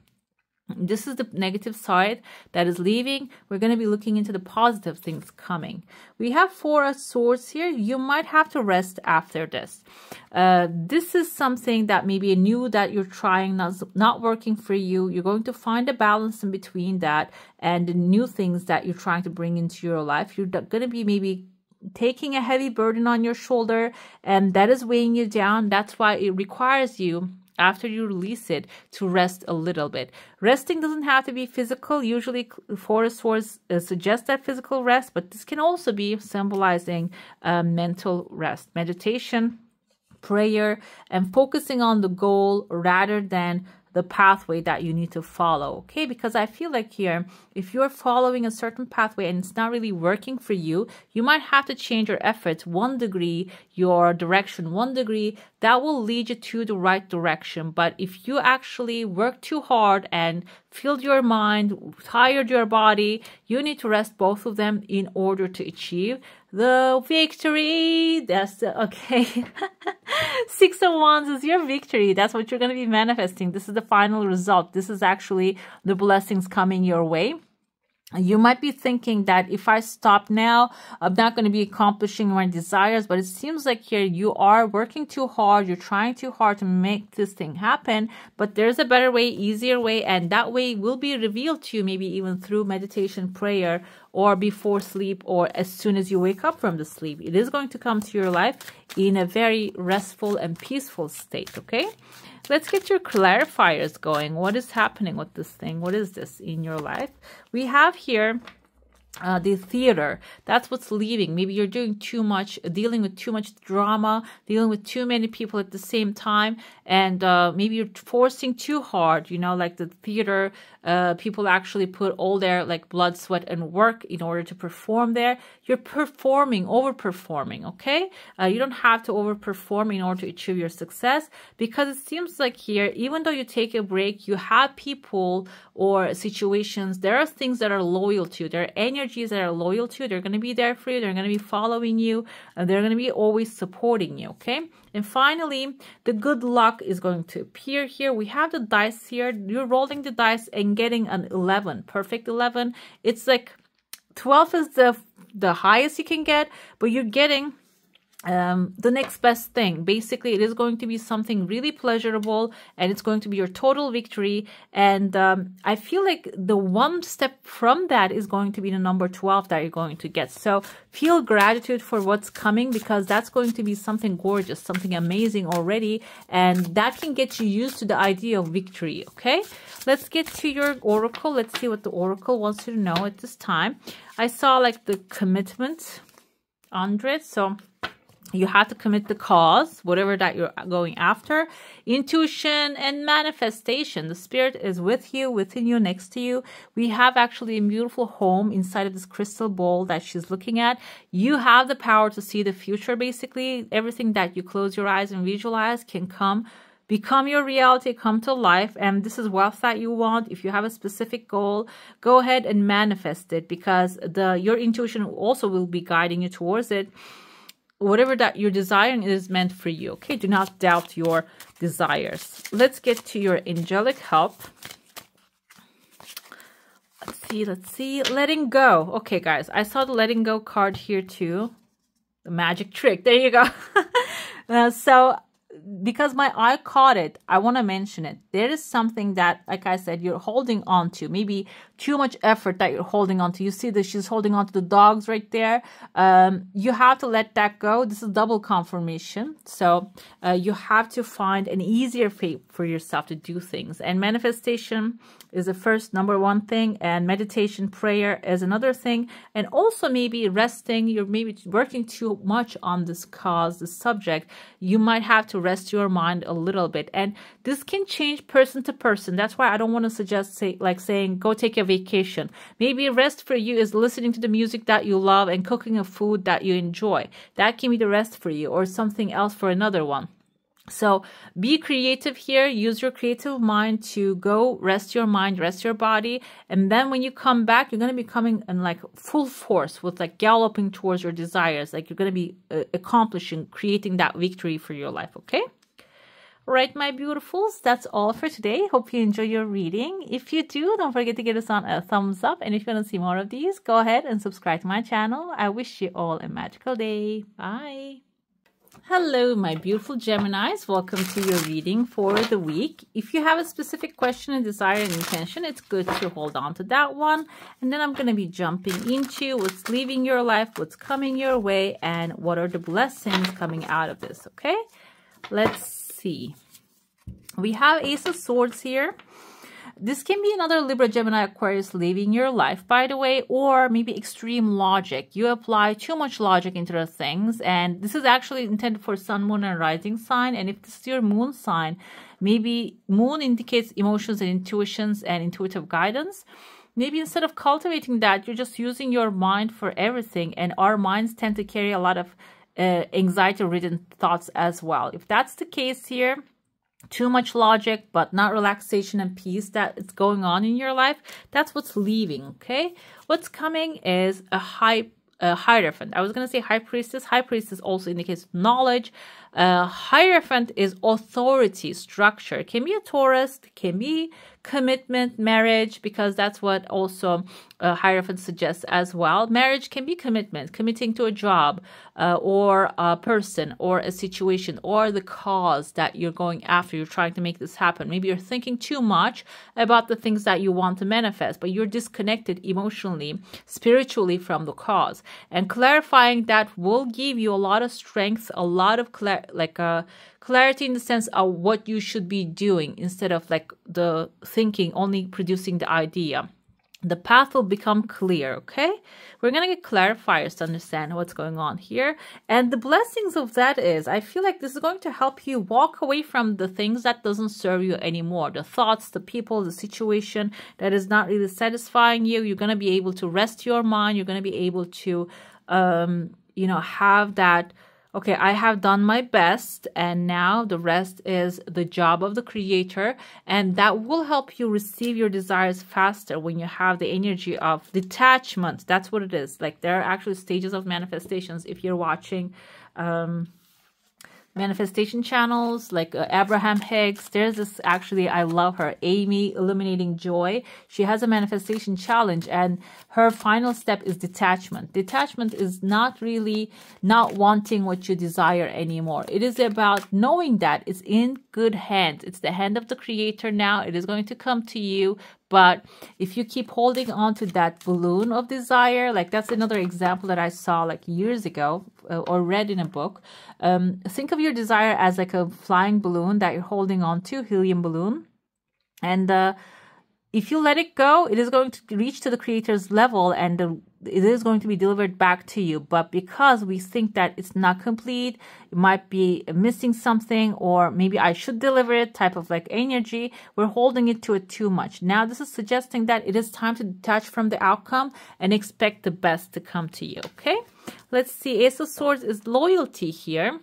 this is the negative side that is leaving. We're going to be looking into the positive things coming. We have Four of Swords here. You might have to rest after this. This is something that maybe new that you're trying, not working for you. You're going to find a balance in between that and the new things that you're trying to bring into your life. You're going to be maybe taking a heavy burden on your shoulder, and that is weighing you down. That's why it requires you, after you release it, to rest a little bit. Resting doesn't have to be physical. Usually Four of Swords suggests that physical rest, but this can also be symbolizing mental rest, meditation, prayer, and focusing on the goal rather than the pathway that you need to follow. Okay, because I feel like here, if you're following a certain pathway and it's not really working for you, you might have to change your efforts 1 degree, your direction 1 degree. That will lead you to the right direction. But if you actually work too hard and filled your mind, tired your body, you need to rest both of them in order to achieve the victory. That's okay. Six of Wands is your victory. That's what you're going to be manifesting. This is the final result. This is actually the blessings coming your way. You might be thinking that if I stop now, I'm not going to be accomplishing my desires, but it seems like here you are working too hard. You're trying too hard to make this thing happen, but there's a better way, easier way, and that way will be revealed to you, maybe even through meditation, prayer, or before sleep, or as soon as you wake up from the sleep. It is going to come to your life in a very restful and peaceful state, okay? Let's get your clarifiers going. What is happening with this thing? What is this in your life? We have here the theater. That's what's leaving. Maybe you're doing too much, dealing with too much drama, dealing with too many people at the same time, and maybe you're forcing too hard, you know, like the theater, people actually put all their like blood, sweat, and work in order to perform there. You're performing, overperforming, okay? You don't have to overperform in order to achieve your success, because it seems like here, even though you take a break, you have people or situations, there are things that are loyal to you. There are energies that are loyal to you. They're going to be there for you. They're going to be following you. And they're going to be always supporting you, okay? And finally, the good luck is going to appear here. We have the dice here. You're rolling the dice and getting an 11, perfect 11. It's like 12 is the highest you can get, but you're getting the next best thing. Basically, it is going to be something really pleasurable, and it's going to be your total victory. And I feel like the one step from that is going to be the number 12 that you're going to get. So feel gratitude for what's coming, because that's going to be something gorgeous, something amazing already, and that can get you used to the idea of victory. Okay, let's get to your oracle. Let's see what the oracle wants you to know at this time. I saw like the commitment under it, so you have to commit the cause, whatever that you're going after. Intuition and manifestation. The spirit is with you, within you, next to you. We have actually a beautiful home inside of this crystal ball that she's looking at. You have the power to see the future, basically. Everything that you close your eyes and visualize can become your reality, come to life. And this is wealth that you want. If you have a specific goal, go ahead and manifest it, because your intuition also will be guiding you towards it. Whatever that you're desiring is meant for you. Okay, do not doubt your desires. Let's get to your angelic help. Let's see. Letting go. Okay, guys, I saw the letting go card here too. The magic trick. There you go. So because my eye caught it, I want to mention it. There is something that, like I said, you're holding on to. Maybe too much effort that you're holding on to. You see that she's holding on to the dogs right there. You have to let that go. This is double confirmation. So you have to find an easier way for yourself to do things. And manifestation is the first number one thing. And meditation, prayer is another thing. And also maybe resting. You're maybe working too much on this cause, this subject. You might have to rest your mind a little bit. And this can change person to person. That's why I don't want to suggest saying go take a vacation. Maybe rest for you is listening to the music that you love and cooking a food that you enjoy. That can be the rest for you, or something else for another one. So be creative here. Use your creative mind to go rest your mind, rest your body. And then when you come back, you're going to be coming in like full force with like galloping towards your desires. Like you're going to be accomplishing, creating that victory for your life. Okay. All right, my beautifuls, that's all for today. Hope you enjoy your reading. If you do, don't forget to give us a thumbs up. And if you want to see more of these, go ahead and subscribe to my channel. I wish you all a magical day. Bye. Hello, my beautiful Geminis. Welcome to your reading for the week. If you have a specific question and desire and intention, it's good to hold on to that one. And then I'm going to be jumping into what's leaving your life, what's coming your way, and what are the blessings coming out of this, okay? Let's see. We have Ace of Swords here. This can be another Libra, Gemini, Aquarius leaving your life, by the way, or maybe extreme logic. You apply too much logic into the things, and this is actually intended for Sun, Moon, and Rising sign. And if this is your Moon sign, maybe Moon indicates emotions and intuitions and intuitive guidance. Maybe instead of cultivating that, you're just using your mind for everything, and our minds tend to carry a lot of anxiety-ridden thoughts as well. If that's the case here, too much logic, but not relaxation and peace that is going on in your life, that's what's leaving, okay? What's coming is a Hierophant. I was going to say High Priestess. High Priestess also indicates knowledge. Hierophant is authority, structure. It can be a Taurus, it can be commitment, marriage, because that's what also Hierophant suggests as well. Marriage can be commitment, committing to a job or a person or a situation or the cause that you're going after. You're trying to make this happen. Maybe you're thinking too much about the things that you want to manifest, but you're disconnected emotionally, spiritually from the cause. And clarifying that will give you a lot of strength, a lot of clarity in the sense of what you should be doing instead of like the thinking only producing the idea. The path will become clear, okay? We're going to get clarifiers to understand what's going on here. And the blessings of that is, I feel like this is going to help you walk away from the things that doesn't serve you anymore. The thoughts, the people, the situation that is not really satisfying you. You're going to be able to rest your mind. You're going to be able to, have that, okay, I have done my best, and now the rest is the job of the creator. And that will help you receive your desires faster when you have the energy of detachment. That's what it is. Like, there are actually stages of manifestations. If you're watching manifestation channels like Abraham Hicks, there's this, actually, I love her, Amy Illuminating Joy. She has a manifestation challenge, and her final step is detachment. Detachment is not really not wanting what you desire anymore. It is about knowing that it's in good hands. It's the hand of the creator now. It is going to come to you. But if you keep holding on to that balloon of desire, like that's another example that I saw like years ago or read in a book. Think of your desire as like a flying balloon that you're holding on to, helium balloon. And if you let it go, it is going to reach to the creator's level, and it is going to be delivered back to you. But because we think that it's not complete, it might be missing something, or maybe I should deliver it type of like energy, we're holding it to it too much. Now this is suggesting that it is time to detach from the outcome and expect the best to come to you, okay? Let's see. Ace of Swords is loyalty here.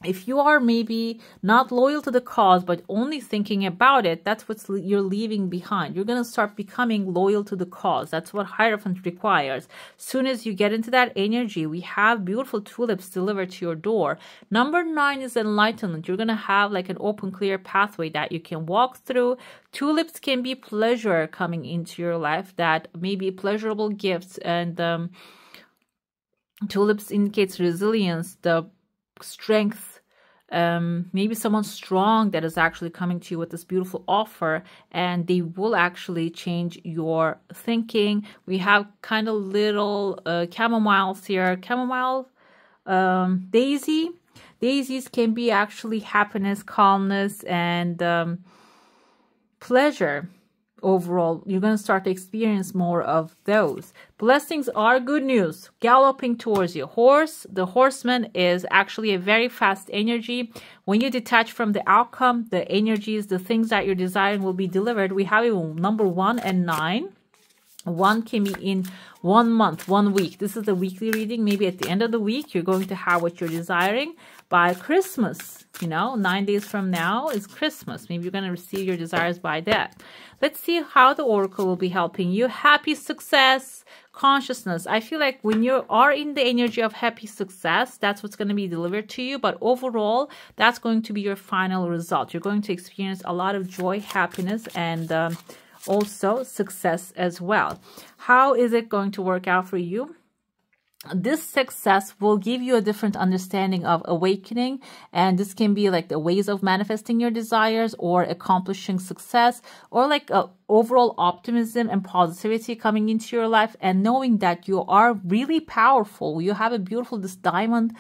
If you are maybe not loyal to the cause, but only thinking about it, that's what you're leaving behind. You're going to start becoming loyal to the cause. That's what Hierophant requires. Soon as you get into that energy, we have beautiful tulips delivered to your door. Number 9 is enlightenment. You're going to have like an open, clear pathway that you can walk through. Tulips can be pleasure coming into your life, that may be pleasurable gifts. And tulips indicates resilience, the strength, maybe someone strong that is actually coming to you with this beautiful offer, and they will actually change your thinking. We have kind of little chamomiles here. Chamomile, daisy. Daisies can be actually happiness, calmness, and pleasure. Overall, you're going to start to experience more of those. Blessings are good news, galloping towards you. The horseman is actually a very fast energy. When you detach from the outcome, the energies, the things that you're desiring will be delivered. We have number 1 and 9. 1 can be in 1 month, 1 week. This is the weekly reading. Maybe at the end of the week, you're going to have what you're desiring. By Christmas, 9 days from now is Christmas. Maybe you're going to receive your desires by that. Let's see how the oracle will be helping you. Happy success, consciousness. I feel like when you are in the energy of happy success, that's what's going to be delivered to you. But overall, that's going to be your final result. You're going to experience a lot of joy, happiness, and also success as well. How is it going to work out for you? This success will give you a different understanding of awakening, and this can be like the ways of manifesting your desires or accomplishing success, or like overall optimism and positivity coming into your life, and knowing that you are really powerful. You have a beautiful this diamond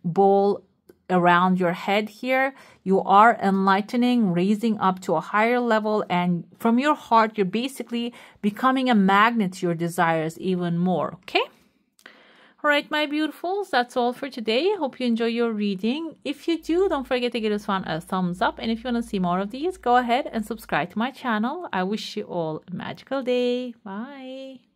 ball around your head here. You are enlightening, raising up to a higher level, and from your heart you're basically becoming a magnet to your desires even more. Okay, all right, my beautifuls, that's all for today. Hope you enjoy your reading. If you do, don't forget to give this one a thumbs up, and if you want to see more of these, go ahead and subscribe to my channel. I wish you all a magical day. Bye.